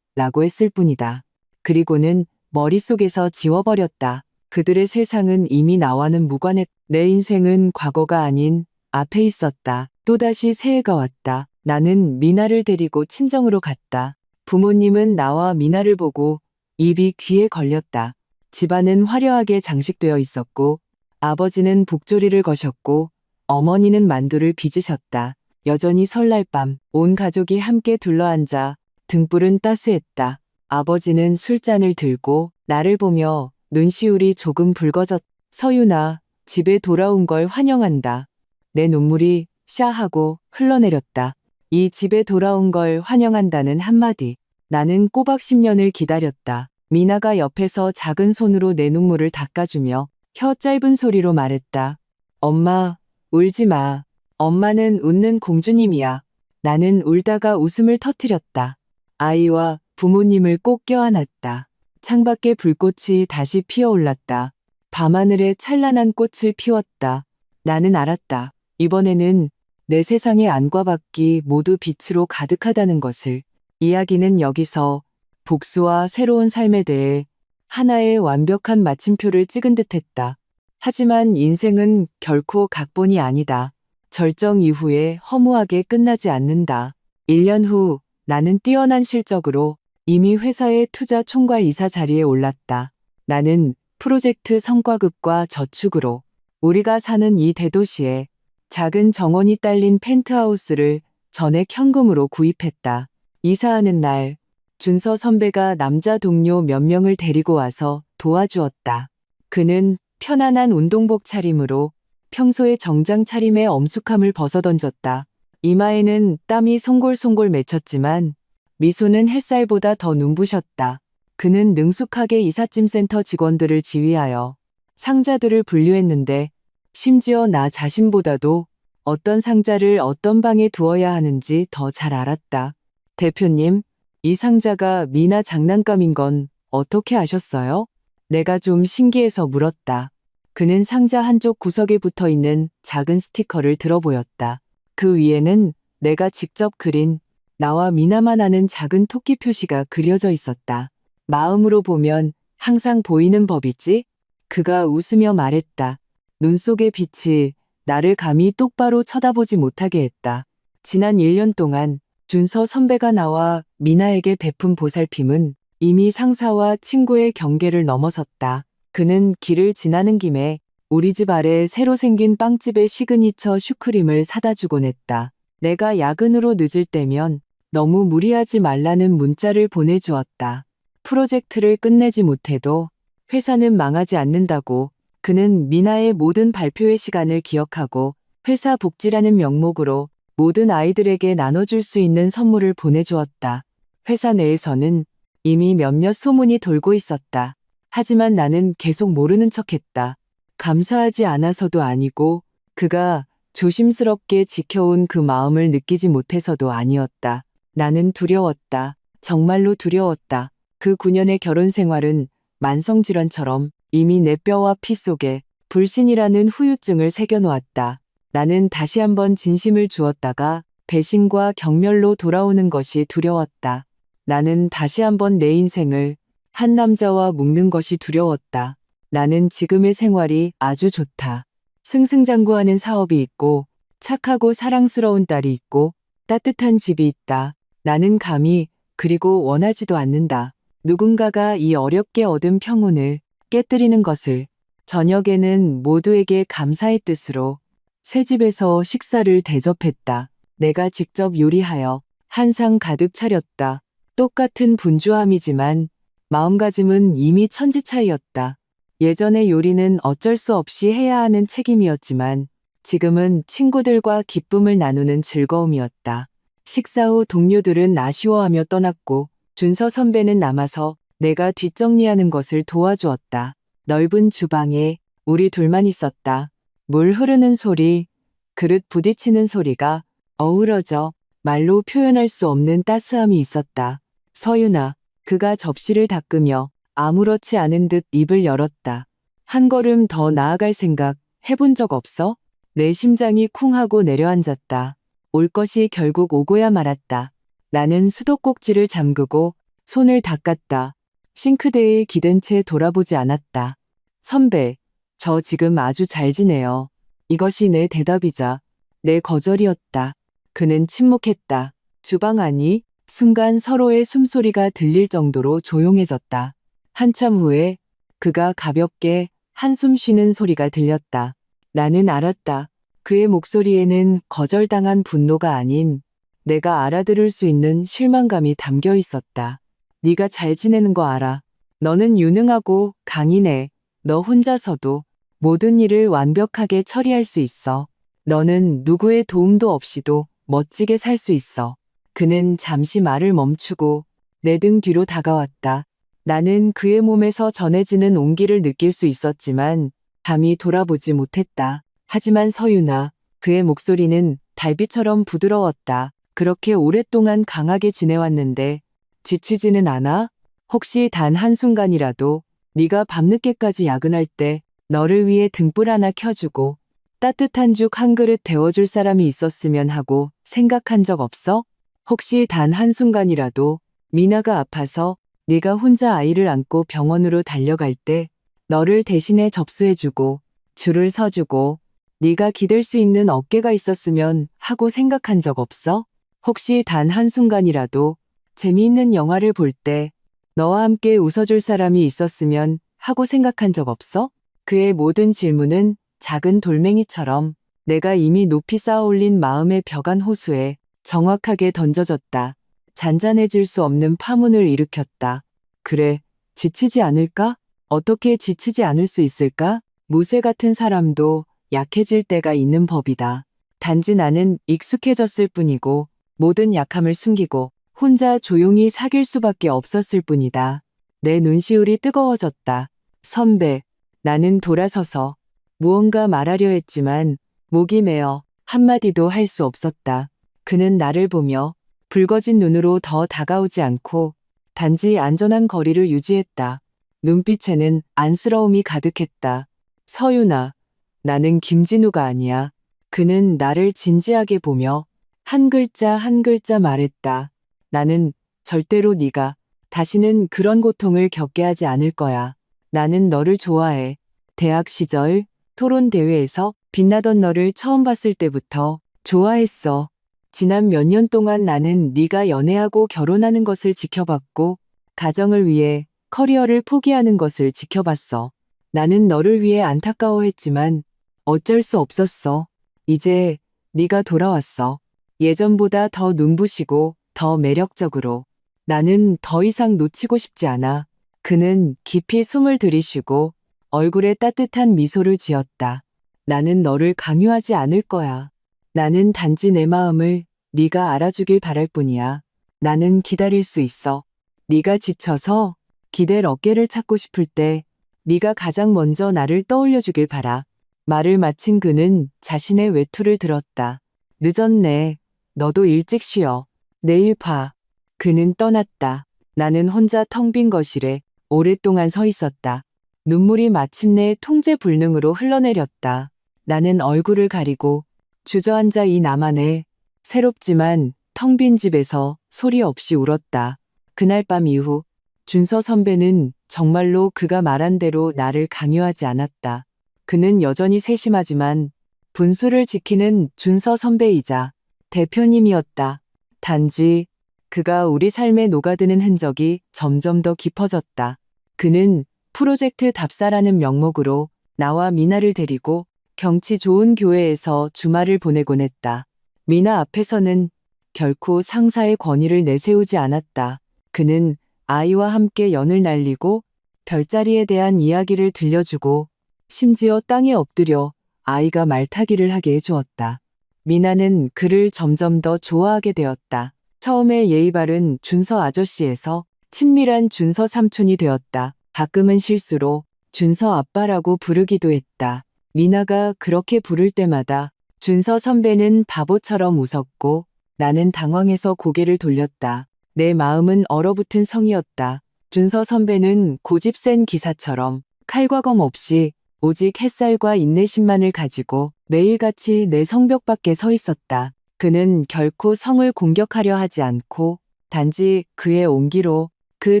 라고 했을 뿐이다. 그리고는 머릿속에서 지워버렸다. 그들의 세상은 이미 나와는 무관했. 내 인생은 과거가 아닌 앞에 있었다. 또다시 새해가 왔다. 나는 미나를 데리고 친정으로 갔다. 부모님은 나와 미나를 보고 입이 귀에 걸렸다. 집안은 화려하게 장식되어 있었고 아버지는 복조리를 거셨고 어머니는 만두를 빚으셨다. 여전히 설날 밤 온 가족이 함께 둘러앉아 등불은 따스했다. 아버지는 술잔을 들고 나를 보며 눈시울이 조금 붉어졌. 서윤아, 집에 돌아온 걸 환영한다. 내 눈물이 샤하고 흘러내렸다. 이 집에 돌아온 걸 환영한다는 한마디. 나는 꼬박 10년을 기다렸다. 미나가 옆에서 작은 손으로 내 눈물을 닦아주며 혀 짧은 소리로 말했다. 엄마, 울지 마. 엄마는 웃는 공주님이야. 나는 울다가 웃음을 터뜨렸다. 아이와 부모님을 꼭 껴안았다. 창밖에 불꽃이 다시 피어올랐다. 밤하늘에 찬란한 꽃을 피웠다. 나는 알았다. 이번에는 내 세상의 안과 밖이 모두 빛으로 가득하다는 것을. 이야기는 여기서 복수와 새로운 삶에 대해 하나의 완벽한 마침표를 찍은 듯했다. 하지만 인생은 결코 각본이 아니다. 절정 이후에 허무하게 끝나지 않는다. 1년 후 나는 뛰어난 실적으로 이미 회사의 투자 총괄 이사 자리에 올랐다. 나는 프로젝트 성과급과 저축으로 우리가 사는 이 대도시에 작은 정원이 딸린 펜트하우스를 전액 현금으로 구입했다. 이사하는 날 준서 선배가 남자 동료 몇 명을 데리고 와서 도와주었다. 그는 편안한 운동복 차림으로 평소의 정장 차림의 엄숙함을 벗어던졌다. 이마에는 땀이 송골송골 맺혔지만 미소는 햇살보다 더 눈부셨다. 그는 능숙하게 이삿짐센터 직원들을 지휘하여 상자들을 분류했는데 심지어 나 자신보다도 어떤 상자를 어떤 방에 두어야 하는지 더 잘 알았다. 대표님, 이 상자가 미나 장난감인 건 어떻게 아셨어요? 내가 좀 신기해서 물었다. 그는 상자 한쪽 구석에 붙어 있는 작은 스티커를 들어보였다. 그 위에는 내가 직접 그린 나와 미나만 아는 작은 토끼 표시가 그려져 있었다. 마음으로 보면 항상 보이는 법이지? 그가 웃으며 말했다. 눈 속의 빛이 나를 감히 똑바로 쳐다보지 못하게 했다. 지난 1년 동안 준서 선배가 나와 미나에게 베푼 보살핌은 이미 상사와 친구의 경계를 넘어섰다. 그는 길을 지나는 김에 우리 집 아래 새로 생긴 빵집의 시그니처 슈크림을 사다 주곤 했다. 내가 야근으로 늦을 때면 너무 무리하지 말라는 문자를 보내주었다. 프로젝트를 끝내지 못해도 회사는 망하지 않는다고 그는 미나의 모든 발표회 시간을 기억하고 회사 복지라는 명목으로 모든 아이들에게 나눠줄 수 있는 선물을 보내주었다. 회사 내에서는 이미 몇몇 소문이 돌고 있었다. 하지만 나는 계속 모르는 척했다. 감사하지 않아서도 아니고 그가 조심스럽게 지켜온 그 마음을 느끼지 못해서도 아니었다. 나는 두려웠다. 정말로 두려웠다. 그 9년의 결혼 생활은 만성질환처럼 이미 내 뼈와 피 속에 불신이라는 후유증을 새겨놓았다. 나는 다시 한번 진심을 주었다가 배신과 경멸로 돌아오는 것이 두려웠다. 나는 다시 한번 내 인생을 한 남자와 묶는 것이 두려웠다. 나는 지금의 생활이 아주 좋다. 승승장구하는 사업이 있고 착하고 사랑스러운 딸이 있고 따뜻한 집이 있다. 나는 감히 그리고 원하지도 않는다. 누군가가 이 어렵게 얻은 평온을 깨뜨리는 것을. 저녁에는 모두에게 감사의 뜻으로 새 집에서 식사를 대접했다. 내가 직접 요리하여 한 상 가득 차렸다. 똑같은 분주함이지만 마음가짐은 이미 천지 차이였다. 예전의 요리는 어쩔 수 없이 해야 하는 책임이었지만 지금은 친구들과 기쁨을 나누는 즐거움이었다. 식사 후 동료들은 아쉬워하며 떠났고 준서 선배는 남아서 내가 뒷정리하는 것을 도와주었다. 넓은 주방에 우리 둘만 있었다. 물 흐르는 소리, 그릇 부딪히는 소리가 어우러져 말로 표현할 수 없는 따스함이 있었다. 서윤아, 그가 접시를 닦으며 아무렇지 않은 듯 입을 열었다. 한 걸음 더 나아갈 생각 해본 적 없어? 내 심장이 쿵 하고 내려앉았다. 올 것이 결국 오고야 말았다. 나는 수도꼭지를 잠그고 손을 닦았다. 싱크대에 기댄 채 돌아보지 않았다. 선배, 저 지금 아주 잘 지내요. 이것이 내 대답이자 내 거절이었다. 그는 침묵했다. 주방 안이 순간 서로의 숨소리가 들릴 정도로 조용해졌다. 한참 후에 그가 가볍게 한숨 쉬는 소리가 들렸다. 나는 알았다. 그의 목소리에는 거절당한 분노가 아닌 내가 알아들을 수 있는 실망감이 담겨 있었다. 네가 잘 지내는 거 알아. 너는 유능하고 강인해. 너 혼자서도 모든 일을 완벽하게 처리할 수 있어. 너는 누구의 도움도 없이도 멋지게 살 수 있어. 그는 잠시 말을 멈추고 내 등 뒤로 다가왔다. 나는 그의 몸에서 전해지는 온기를 느낄 수 있었지만 감히 돌아보지 못했다. 하지만 서윤아, 그의 목소리는 달빛처럼 부드러웠다. 그렇게 오랫동안 강하게 지내왔는데 지치지는 않아? 혹시 단 한순간이라도 네가 밤늦게까지 야근할 때 너를 위해 등불 하나 켜주고 따뜻한 죽 한 그릇 데워줄 사람이 있었으면 하고 생각한 적 없어? 혹시 단 한순간이라도 미나가 아파서 네가 혼자 아이를 안고 병원으로 달려갈 때 너를 대신에 접수해주고 줄을 서주고 네가 기댈 수 있는 어깨가 있었으면 하고 생각한 적 없어? 혹시 단 한순간이라도 재미있는 영화를 볼 때 너와 함께 웃어줄 사람이 있었으면 하고 생각한 적 없어? 그의 모든 질문은 작은 돌멩이처럼 내가 이미 높이 쌓아올린 마음의 벽안 호수에 정확하게 던져졌다. 잔잔해질 수 없는 파문을 일으켰다. 그래, 지치지 않을까? 어떻게 지치지 않을 수 있을까? 무쇠 같은 사람도 약해질 때가 있는 법이다. 단지 나는 익숙해졌을 뿐이고 모든 약함을 숨기고 혼자 조용히 사귈 수밖에 없었을 뿐이다. 내 눈시울이 뜨거워졌다. 선배, 나는 돌아서서 무언가 말하려 했지만 목이 메어 한마디도 할 수 없었다. 그는 나를 보며 붉어진 눈으로 더 다가오지 않고 단지 안전한 거리를 유지했다. 눈빛에는 안쓰러움이 가득했다. 서윤아, 나는 김진우가 아니야. 그는 나를 진지하게 보며 한 글자 한 글자 말했다. 나는 절대로 네가 다시는 그런 고통을 겪게 하지 않을 거야. 나는 너를 좋아해. 대학 시절 토론 대회에서 빛나던 너를 처음 봤을 때부터 좋아했어. 지난 몇 년 동안 나는 네가 연애하고 결혼하는 것을 지켜봤고 가정을 위해 커리어를 포기하는 것을 지켜봤어. 나는 너를 위해 안타까워했지만 어쩔 수 없었어. 이제 네가 돌아왔어. 예전보다 더 눈부시고 더 매력적으로. 나는 더 이상 놓치고 싶지 않아. 그는 깊이 숨을 들이쉬고 얼굴에 따뜻한 미소를 지었다. 나는 너를 강요하지 않을 거야. 나는 단지 내 마음을 네가 알아주길 바랄 뿐이야. 나는 기다릴 수 있어. 네가 지쳐서 기댈 어깨를 찾고 싶을 때 네가 가장 먼저 나를 떠올려주길 바라. 말을 마친 그는 자신의 외투를 들었다. 늦었네. 너도 일찍 쉬어. 내일 봐. 그는 떠났다. 나는 혼자 텅 빈 거실에 오랫동안 서 있었다. 눈물이 마침내 통제불능으로 흘러내렸다. 나는 얼굴을 가리고 주저앉아 이 나만의 새롭지만 텅 빈 집에서 소리 없이 울었다. 그날 밤 이후 준서 선배는 정말로 그가 말한 대로 나를 강요하지 않았다. 그는 여전히 세심하지만 분수를 지키는 준서 선배이자 대표님이었다. 단지 그가 우리 삶에 녹아드는 흔적이 점점 더 깊어졌다. 그는 프로젝트 답사라는 명목으로 나와 미나를 데리고 경치 좋은 교회에서 주말을 보내곤 했다. 미나 앞에서는 결코 상사의 권위를 내세우지 않았다. 그는 아이와 함께 연을 날리고 별자리에 대한 이야기를 들려주고 심지어 땅에 엎드려 아이가 말타기를 하게 해주었다. 미나는 그를 점점 더 좋아하게 되었다. 처음에 예의 바른 준서 아저씨에서 친밀한 준서 삼촌이 되었다. 가끔은 실수로 준서 아빠라고 부르기도 했다. 미나가 그렇게 부를 때마다 준서 선배는 바보처럼 웃었고 나는 당황해서 고개를 돌렸다. 내 마음은 얼어붙은 성이었다. 준서 선배는 고집 센 기사처럼 칼과 검 없이 오직 햇살과 인내심만을 가지고 매일같이 내 성벽 밖에 서 있었다. 그는 결코 성을 공격하려 하지 않고 단지 그의 온기로 그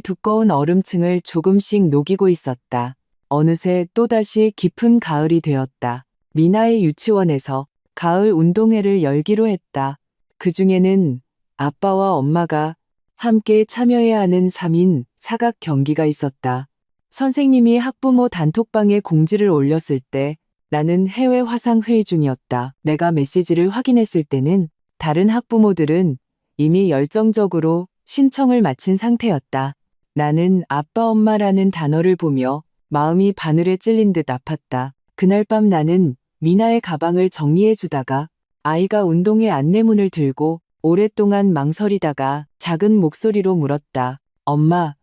두꺼운 얼음층을 조금씩 녹이고 있었다. 어느새 또다시 깊은 가을이 되었다. 미나의 유치원에서 가을 운동회를 열기로 했다. 그 중에는 아빠와 엄마가 함께 참여해야 하는 3인 사각 경기가 있었다. 선생님이 학부모 단톡방에 공지를 올렸을 때 나는 해외 화상 회의 중이었다. 내가 메시지를 확인했을 때는 다른 학부모들은 이미 열정적으로 신청을 마친 상태였다. 나는 아빠 엄마라는 단어를 보며 마음이 바늘에 찔린 듯 아팠다. 그날 밤 나는 미나의 가방을 정리해 주다가 아이가 운동회 안내문을 들고 오랫동안 망설이다가 작은 목소리로 물었다. 엄마,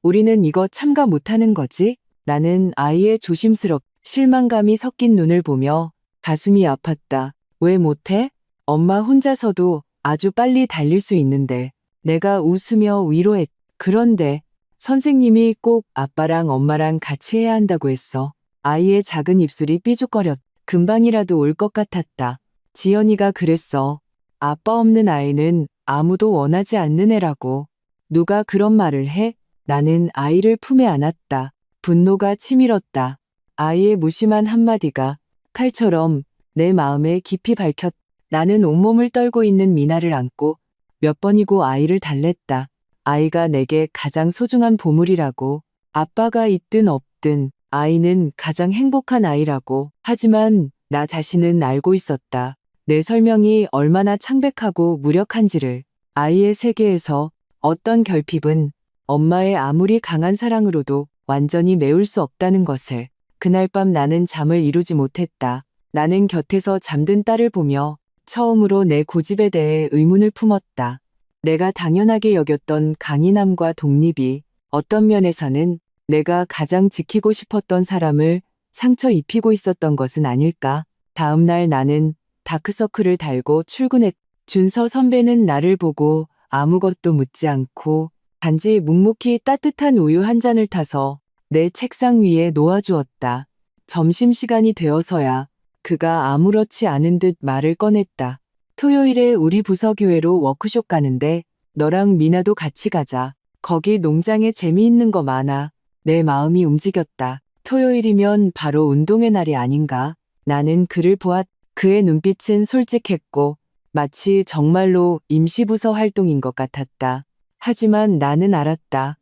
우리는 이거 참가 못하는 거지? 나는 아이의 조심스럽 실망감이 섞인 눈을 보며 가슴이 아팠다. 왜 못해? 엄마 혼자서도 아주 빨리 달릴 수 있는데. 내가 웃으며 위로했. 그런데 선생님이 꼭 아빠랑 엄마랑 같이 해야 한다고 했어. 아이의 작은 입술이 삐죽거렸. 금방이라도 올 것 같았다. 지연이가 그랬어. 아빠 없는 아이는 아무도 원하지 않는 애라고. 누가 그런 말을 해? 나는 아이를 품에 안았다. 분노가 치밀었다. 아이의 무심한 한마디가 칼처럼 내 마음에 깊이 박혔다. 나는 온몸을 떨고 있는 미나를 안고 몇 번이고 아이를 달랬다. 아이가 내게 가장 소중한 보물이라고. 아빠가 있든 없든 아이는 가장 행복한 아이라고. 하지만 나 자신은 알고 있었다. 내 설명이 얼마나 창백하고 무력한지를. 아이의 세계에서 어떤 결핍은 엄마의 아무리 강한 사랑으로도 완전히 메울 수 없다는 것을. 그날 밤 나는 잠을 이루지 못했다. 나는 곁에서 잠든 딸을 보며 처음으로 내 고집에 대해 의문을 품었다. 내가 당연하게 여겼던 강인함과 독립이 어떤 면에서는 내가 가장 지키고 싶었던 사람을 상처 입히고 있었던 것은 아닐까. 다음 날 나는 다크서클을 달고 출근했다. 준서 선배는 나를 보고 아무것도 묻지 않고 단지 묵묵히 따뜻한 우유 한 잔을 타서 내 책상 위에 놓아주었다. 점심시간이 되어서야 그가 아무렇지 않은 듯 말을 꺼냈다. 토요일에 우리 부서 교회로 워크숍 가는데 너랑 미나도 같이 가자. 거기 농장에 재미있는 거 많아. 내 마음이 움직였다. 토요일이면 바로 운동의 날이 아닌가. 나는 그를 보았다. 그의 눈빛은 솔직했고 마치 정말로 임시부서 활동인 것 같았다. 하지만 나는 알았다.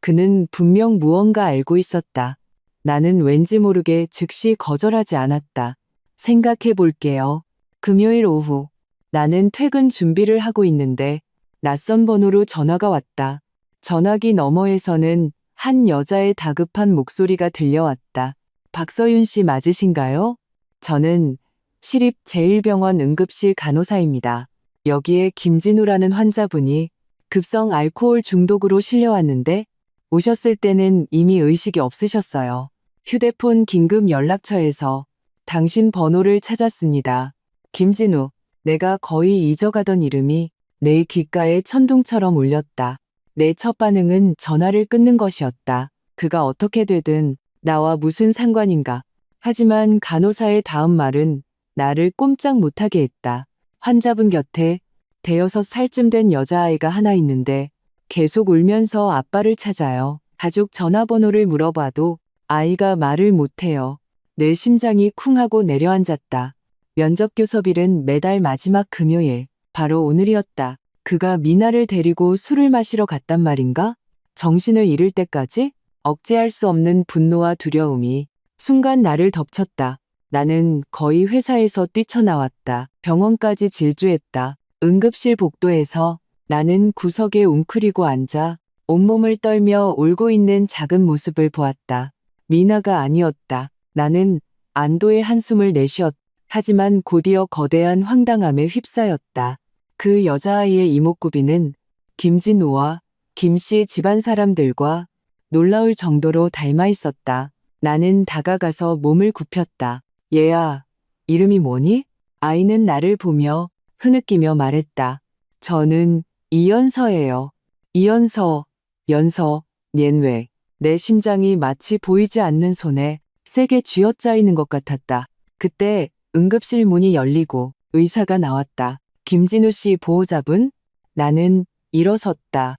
그는 분명 무언가 알고 있었다. 나는 왠지 모르게 즉시 거절하지 않았다. 생각해 볼게요. 금요일 오후, 나는 퇴근 준비를 하고 있는데 낯선 번호로 전화가 왔다. 전화기 너머에서는 한 여자의 다급한 목소리가 들려왔다. 박서윤 씨 맞으신가요? 저는 시립-제1병원 응급실 간호사입니다. 여기에 김진우라는 환자분이 급성 알코올 중독으로 실려왔는데 오셨을 때는 이미 의식이 없으셨어요. 휴대폰 긴급 연락처에서 당신 번호를 찾았습니다. 김진우, 내가 거의 잊어가던 이름이 내 귓가에 천둥처럼 울렸다. 내 첫 반응은 전화를 끊는 것이었다. 그가 어떻게 되든 나와 무슨 상관인가. 하지만 간호사의 다음 말은 나를 꼼짝 못하게 했다. 환자분 곁에 대여섯 살쯤 된 여자아이가 하나 있는데 계속 울면서 아빠를 찾아요. 가족 전화번호를 물어봐도 아이가 말을 못해요. 내 심장이 쿵 하고 내려앉았다. 면접 교섭일은 매달 마지막 금요일, 바로 오늘이었다. 그가 미나를 데리고 술을 마시러 갔단 말인가? 정신을 잃을 때까지? 억제할 수 없는 분노와 두려움이 순간 나를 덮쳤다. 나는 거의 회사에서 뛰쳐나왔다. 병원까지 질주했다. 응급실 복도에서 나는 구석에 웅크리고 앉아 온몸을 떨며 울고 있는 작은 모습을 보았다. 미나가 아니었다. 나는 안도의 한숨을 내쉬었다. 하지만 곧이어 거대한 황당함에 휩싸였다. 그 여자아이의 이목구비는 김진우와 김씨 집안 사람들과 놀라울 정도로 닮아 있었다. 나는 다가가서 몸을 굽혔다. 얘야, 이름이 뭐니? 아이는 나를 보며 흐느끼며 말했다. 저는 이연서예요. 이연서, 연서, 옌왜. 내 심장이 마치 보이지 않는 손에 세게 쥐어짜이는 것 같았다. 그때 응급실 문이 열리고 의사가 나왔다. 김진우 씨 보호자분? 나는 일어섰다.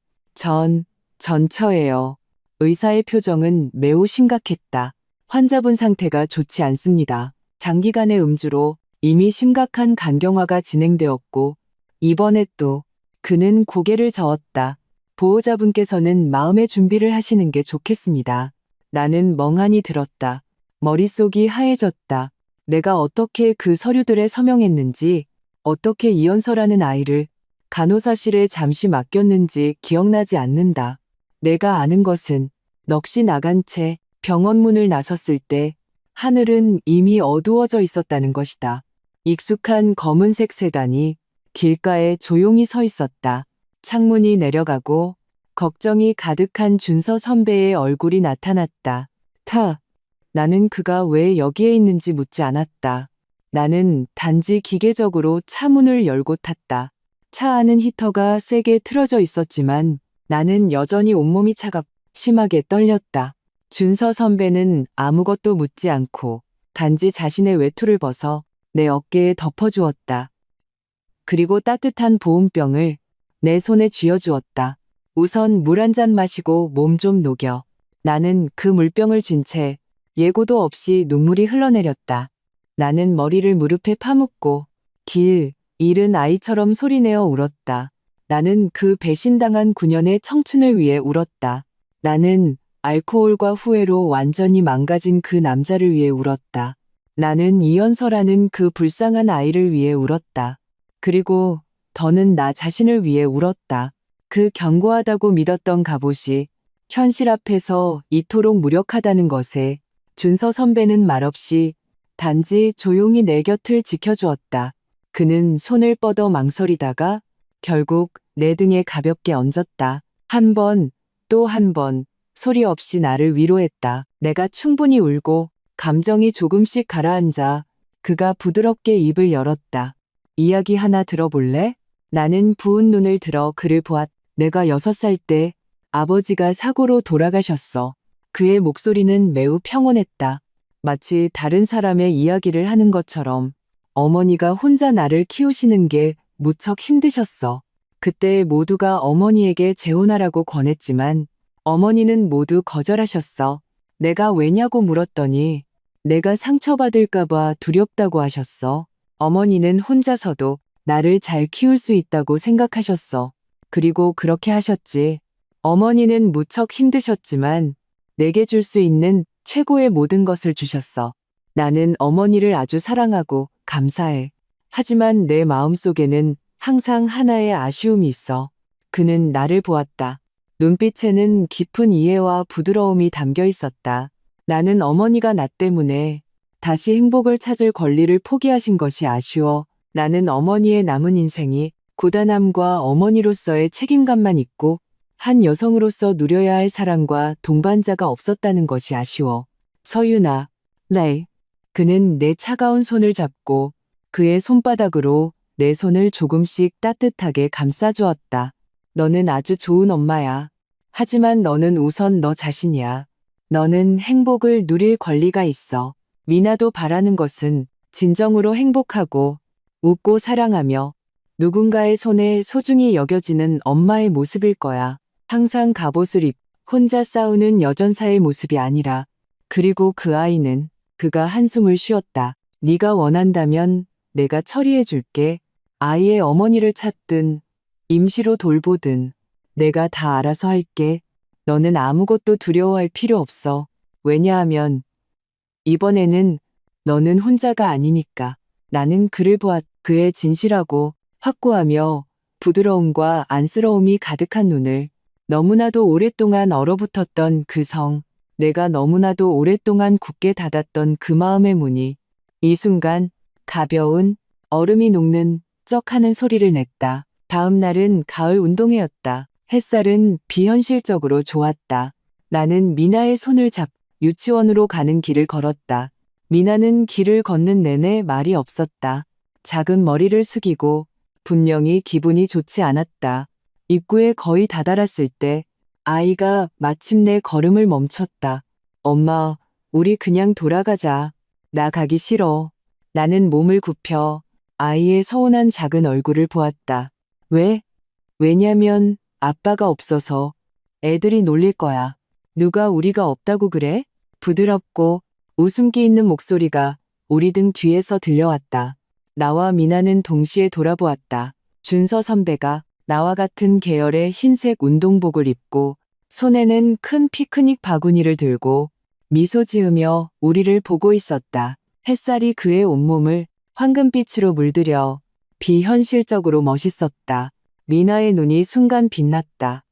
전처예요. 의사의 표정은 매우 심각했다. 환자분 상태가 좋지 않습니다. 장기간의 음주로 이미 심각한 간경화가 진행되었고 이번에 또 그는 고개를 저었다. 보호자분께서는 마음의 준비를 하시는 게 좋겠습니다. 나는 멍하니 들었다. 머릿속이 하얘졌다. 내가 어떻게 그 서류들에 서명했는지, 어떻게 이연서라는 아이를 간호사실에 잠시 맡겼는지 기억나지 않는다. 내가 아는 것은 넋이 나간 채 병원 문을 나섰을 때 하늘은 이미 어두워져 있었다는 것이다. 익숙한 검은색 세단이 길가에 조용히 서 있었다. 창문이 내려가고 걱정이 가득한 준서 선배의 얼굴이 나타났다. 나는 그가 왜 여기에 있는지 묻지 않았다. 나는 단지 기계적으로 차 문을 열고 탔다. 차 안은 히터가 세게 틀어져 있었지만 나는 여전히 온몸이 심하게 떨렸다. 준서 선배는 아무것도 묻지 않고 단지 자신의 외투를 벗어 내 어깨에 덮어주었다. 그리고 따뜻한 보온병을 내 손에 쥐어주었다. 우선 물 한 잔 마시고 몸 좀 녹여. 나는 그 물병을 쥔 채 예고도 없이 눈물이 흘러내렸다. 나는 머리를 무릎에 파묻고 잃은 아이처럼 소리내어 울었다. 나는 그 배신당한 9년의 청춘을 위해 울었다. 나는 알코올과 후회로 완전히 망가진 그 남자를 위해 울었다. 나는 이연서라는 그 불쌍한 아이를 위해 울었다. 그리고 더는 나 자신을 위해 울었다. 그 견고하다고 믿었던 갑옷이 현실 앞에서 이토록 무력하다는 것에 준서 선배는 말없이 단지 조용히 내 곁을 지켜주었다. 그는 손을 뻗어 망설이다가 결국 내 등에 가볍게 얹었다. 한 번, 또 한 번, 소리 없이 나를 위로했다. 내가 충분히 울고 감정이 조금씩 가라앉아 그가 부드럽게 입을 열었다. 이야기 하나 들어볼래? 나는 부은 눈을 들어 그를 보았다. 내가 6살 때 아버지가 사고로 돌아가셨어. 그의 목소리는 매우 평온했다. 마치 다른 사람의 이야기를 하는 것처럼 어머니가 혼자 나를 키우시는 게 무척 힘드셨어. 그때 모두가 어머니에게 재혼하라고 권했지만 어머니는 모두 거절하셨어. 내가 왜냐고 물었더니 내가 상처받을까봐 두렵다고 하셨어. 어머니는 혼자서도 나를 잘 키울 수 있다고 생각하셨어. 그리고 그렇게 하셨지. 어머니는 무척 힘드셨지만 내게 줄 수 있는 최고의 모든 것을 주셨어. 나는 어머니를 아주 사랑하고 감사해. 하지만 내 마음속에는 항상 하나의 아쉬움이 있어. 그는 나를 보았다. 눈빛에는 깊은 이해와 부드러움이 담겨 있었다. 나는 어머니가 나 때문에 다시 행복을 찾을 권리를 포기하신 것이 아쉬워. 나는 어머니의 남은 인생이 고단함과 어머니로서의 책임감만 있고 한 여성으로서 누려야 할 사랑과 동반자가 없었다는 것이 아쉬워. 서윤아, 레이. 그는 내 차가운 손을 잡고 그의 손바닥으로 내 손을 조금씩 따뜻하게 감싸주었다. 너는 아주 좋은 엄마야. 하지만 너는 우선 너 자신이야. 너는 행복을 누릴 권리가 있어. 미나도 바라는 것은 진정으로 행복하고 웃고 사랑하며 누군가의 손에 소중히 여겨지는 엄마의 모습일 거야. 항상 갑옷을 입 혼자 싸우는 여전사의 모습이 아니라. 그리고 그 아이는 그가 한숨을 쉬었다. 네가 원한다면 내가 처리해 줄게. 아이의 어머니를 찾든 임시로 돌보든 내가 다 알아서 할게. 너는 아무것도 두려워할 필요 없어. 왜냐하면 이번에는 너는 혼자가 아니니까. 나는 그를 보았. 그의 진실하고 확고하며 부드러움과 안쓰러움이 가득한 눈을, 너무나도 오랫동안 얼어붙었던 그 성, 내가 너무나도 오랫동안 굳게 닫았던 그 마음의 문이 이 순간 가벼운 얼음이 녹는 쩍 하는 소리를 냈다. 다음 날은 가을 운동회였다. 햇살은 비현실적으로 좋았다. 나는 미나의 손을 잡 유치원으로 가는 길을 걸었다. 미나는 길을 걷는 내내 말이 없었다. 작은 머리를 숙이고 분명히 기분이 좋지 않았다. 입구에 거의 다다랐을 때 아이가 마침내 걸음을 멈췄다. 엄마, 우리 그냥 돌아가자. 나 가기 싫어. 나는 몸을 굽혀 아이의 서운한 작은 얼굴을 보았다. 왜? 왜냐면 아빠가 없어서 애들이 놀릴 거야. 누가 우리가 없다고 그래? 부드럽고 웃음기 있는 목소리가 우리 등 뒤에서 들려왔다. 나와 미나는 동시에 돌아보았다. 준서 선배가 나와 같은 계열의 흰색 운동복을 입고 손에는 큰 피크닉 바구니를 들고 미소 지으며 우리를 보고 있었다. 햇살이 그의 온몸을 황금빛으로 물들여 비현실적으로 멋있었다. 미나의 눈이 순간 빛났다.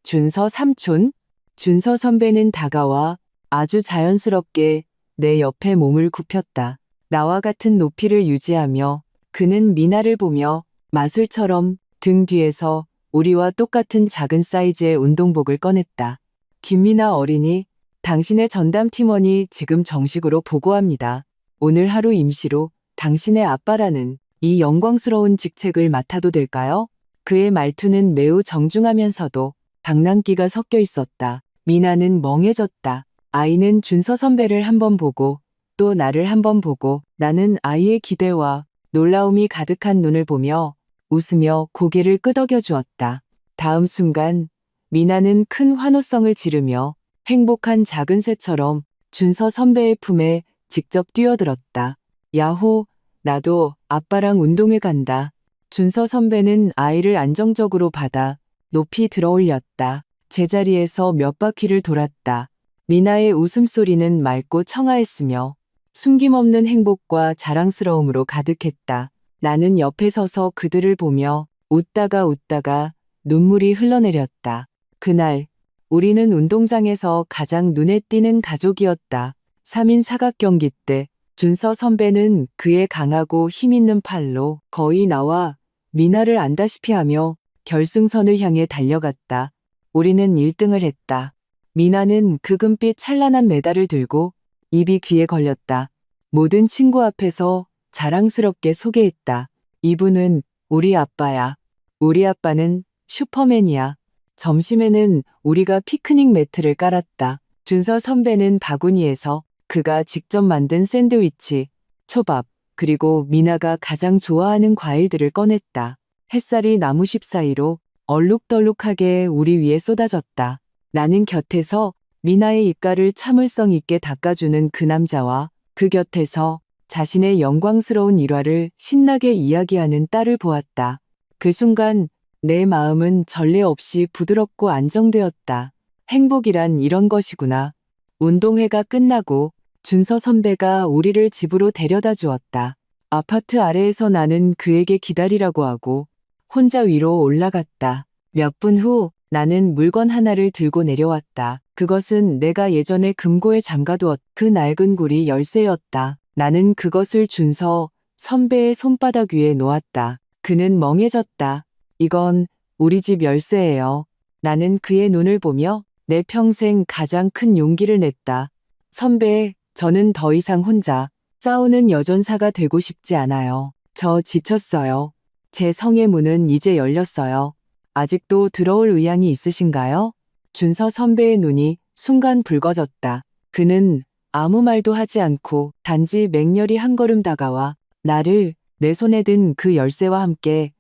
준서 삼촌? 준서 선배는 다가와 아주 자연스럽게 내 옆에 몸을 굽혔다. 나와 같은 높이를 유지하며 그는 미나를 보며 마술처럼 등 뒤에서 우리와 똑같은 작은 사이즈의 운동복을 꺼냈다. 김미나 어린이, 당신의 전담 팀원이 지금 정식으로 보고합니다. 오늘 하루 임시로 당신의 아빠라는 이 영광스러운 직책을 맡아도 될까요? 그의 말투는 매우 정중하면서도 장난기가 섞여 있었다. 미나는 멍해졌다. 아이는 준서 선배를 한번 보고 또 나를 한번 보고 나는 아이의 기대와 놀라움이 가득한 눈을 보며 웃으며 고개를 끄덕여 주었다. 다음 순간 미나는 큰 환호성을 지르며 행복한 작은 새처럼 준서 선배의 품에 직접 뛰어들었다. 야호, 나도 아빠랑 운동회 간다. 준서 선배는 아이를 안정적으로 받아 높이 들어올렸다. 제자리에서 몇 바퀴를 돌았다. 미나의 웃음소리는 맑고 청아했으며 숨김없는 행복과 자랑스러움으로 가득했다. 나는 옆에 서서 그들을 보며 웃다가 눈물이 흘러내렸다. 그날 우리는 운동장에서 가장 눈에 띄는 가족이었다. 3인 사각 경기 때 준서 선배는 그의 강하고 힘있는 팔로 거의 나와 미나를 안다시피 하며 결승선을 향해 달려갔다. 우리는 1등을 했다. 미나는 그 금빛 찬란한 메달을 들고 입이 귀에 걸렸다. 모든 친구 앞에서 자랑스럽게 소개했다. 이분은 우리 아빠야. 우리 아빠는 슈퍼맨이야. 점심에는 우리가 피크닉 매트를 깔았다. 준서 선배는 바구니에서 그가 직접 만든 샌드위치, 초밥, 그리고 미나가 가장 좋아하는 과일들을 꺼냈다. 햇살이 나무십 사이로 얼룩덜룩하게 우리 위에 쏟아졌다. 나는 곁에서 미나의 입가를 참을성 있게 닦아주는 그 남자와 그 곁에서 자신의 영광스러운 일화를 신나게 이야기하는 딸을 보았다. 그 순간 내 마음은 전례 없이 부드럽고 안정되었다. 행복이란 이런 것이구나. 운동회가 끝나고 준서 선배가 우리를 집으로 데려다 주었다. 아파트 아래에서 나는 그에게 기다리라고 하고 혼자 위로 올라갔다. 몇 분 후 나는 물건 하나를 들고 내려왔다. 그것은 내가 예전에 금고에 잠가두었 그 낡은 구리 열쇠였다. 나는 그것을 준서 선배의 손바닥 위에 놓았다. 그는 멍해졌다. 이건 우리 집 열쇠예요. 나는 그의 눈을 보며 내 평생 가장 큰 용기를 냈다. 선배, 저는 더 이상 혼자 싸우는 여전사가 되고 싶지 않아요. 저 지쳤어요. 제 성의 문은 이제 열렸어요. 아직도 들어올 의향이 있으신가요? 준서 선배의 눈이 순간 붉어졌다. 그는 아무 말도 하지 않고 단지 맹렬히 한 걸음 다가와 나를 내 손에 든 그 열쇠와 함께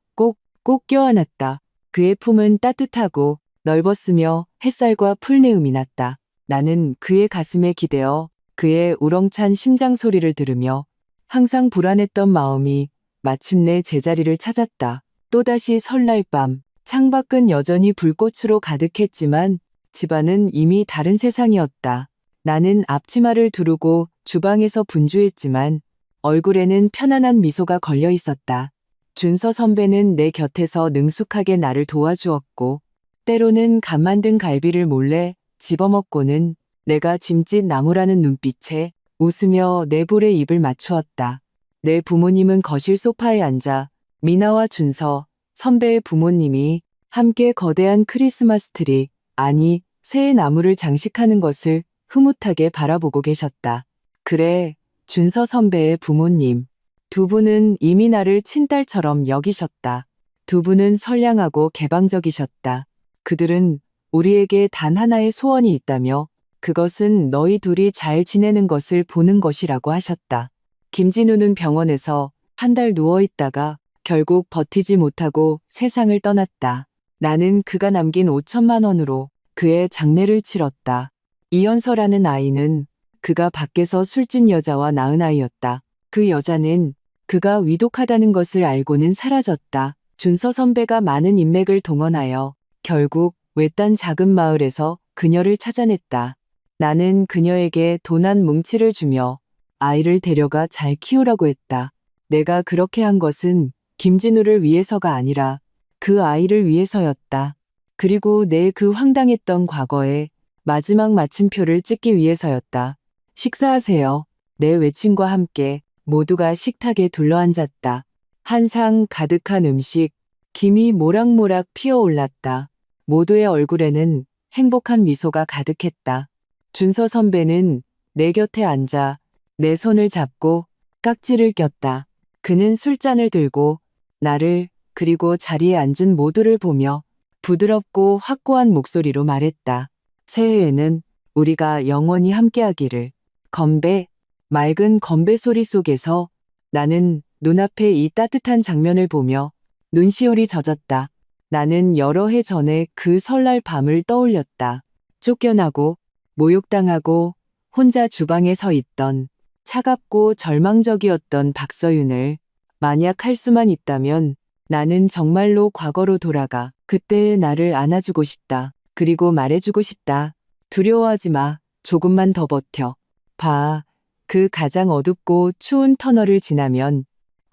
꼭 껴안았다. 그의 품은 따뜻하고 넓었으며 햇살과 풀내음이 났다. 나는 그의 가슴에 기대어 그의 우렁찬 심장 소리를 들으며 항상 불안했던 마음이 마침내 제자리를 찾았다. 또다시 설날 밤, 창밖은 여전히 불꽃으로 가득했지만 집안은 이미 다른 세상이었다. 나는 앞치마를 두르고 주방에서 분주했지만 얼굴에는 편안한 미소가 걸려 있었다. 준서 선배는 내 곁에서 능숙하게 나를 도와주었고 때로는 간 만든 갈비를 몰래 집어먹고는 내가 짐짓 나무라는 눈빛에 웃으며 내 볼에 입을 맞추었다. 내 부모님은 거실 소파에 앉아 미나와 준서 선배의 부모님이 함께 거대한 크리스마스 트리, 아니 새해 나무를 장식하는 것을 흐뭇하게 바라보고 계셨다. 그래, 준서 선배의 부모님. 두 분은 이미 나를 친딸처럼 여기셨다. 두 분은 선량하고 개방적이셨다. 그들은 우리에게 단 하나의 소원이 있다며 그것은 너희 둘이 잘 지내는 것을 보는 것이라고 하셨다. 김진우는 병원에서 한 달 누워있다가 결국 버티지 못하고 세상을 떠났다. 나는 그가 남긴 5천만 원으로 그의 장례를 치렀다. 이연서라는 아이는 그가 밖에서 술집 여자와 낳은 아이였다. 그 여자는 그가 위독하다는 것을 알고는 사라졌다. 준서 선배가 많은 인맥을 동원하여 결국 외딴 작은 마을에서 그녀를 찾아냈다. 나는 그녀에게 돈 한 뭉치를 주며 아이를 데려가 잘 키우라고 했다. 내가 그렇게 한 것은 김진우를 위해서가 아니라 그 아이를 위해서였다. 그리고 내 그 황당했던 과거에 마지막 마침표를 찍기 위해서였다. 식사하세요. 내 외친과 함께 모두가 식탁에 둘러앉았다. 한 상 가득한 음식, 김이 모락모락 피어올랐다. 모두의 얼굴에는 행복한 미소가 가득했다. 준서 선배는 내 곁에 앉아 내 손을 잡고 깍지를 꼈다. 그는 술잔을 들고 나를 그리고 자리에 앉은 모두를 보며 부드럽고 확고한 목소리로 말했다. 새해에는 우리가 영원히 함께하기를. 건배, 맑은 건배 소리 속에서 나는 눈앞에 이 따뜻한 장면을 보며 눈시울이 젖었다. 나는 여러 해 전에 그 설날 밤을 떠올렸다. 쫓겨나고 모욕당하고 혼자 주방에 서 있던 차갑고 절망적이었던 박서윤을 만약 할 수만 있다면 나는 정말로 과거로 돌아가 그때의 나를 안아주고 싶다. 그리고 말해주고 싶다. 두려워하지 마. 조금만 더 버텨. 봐. 그 가장 어둡고 추운 터널을 지나면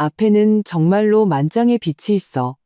앞에는 정말로 만장의 빛이 있어.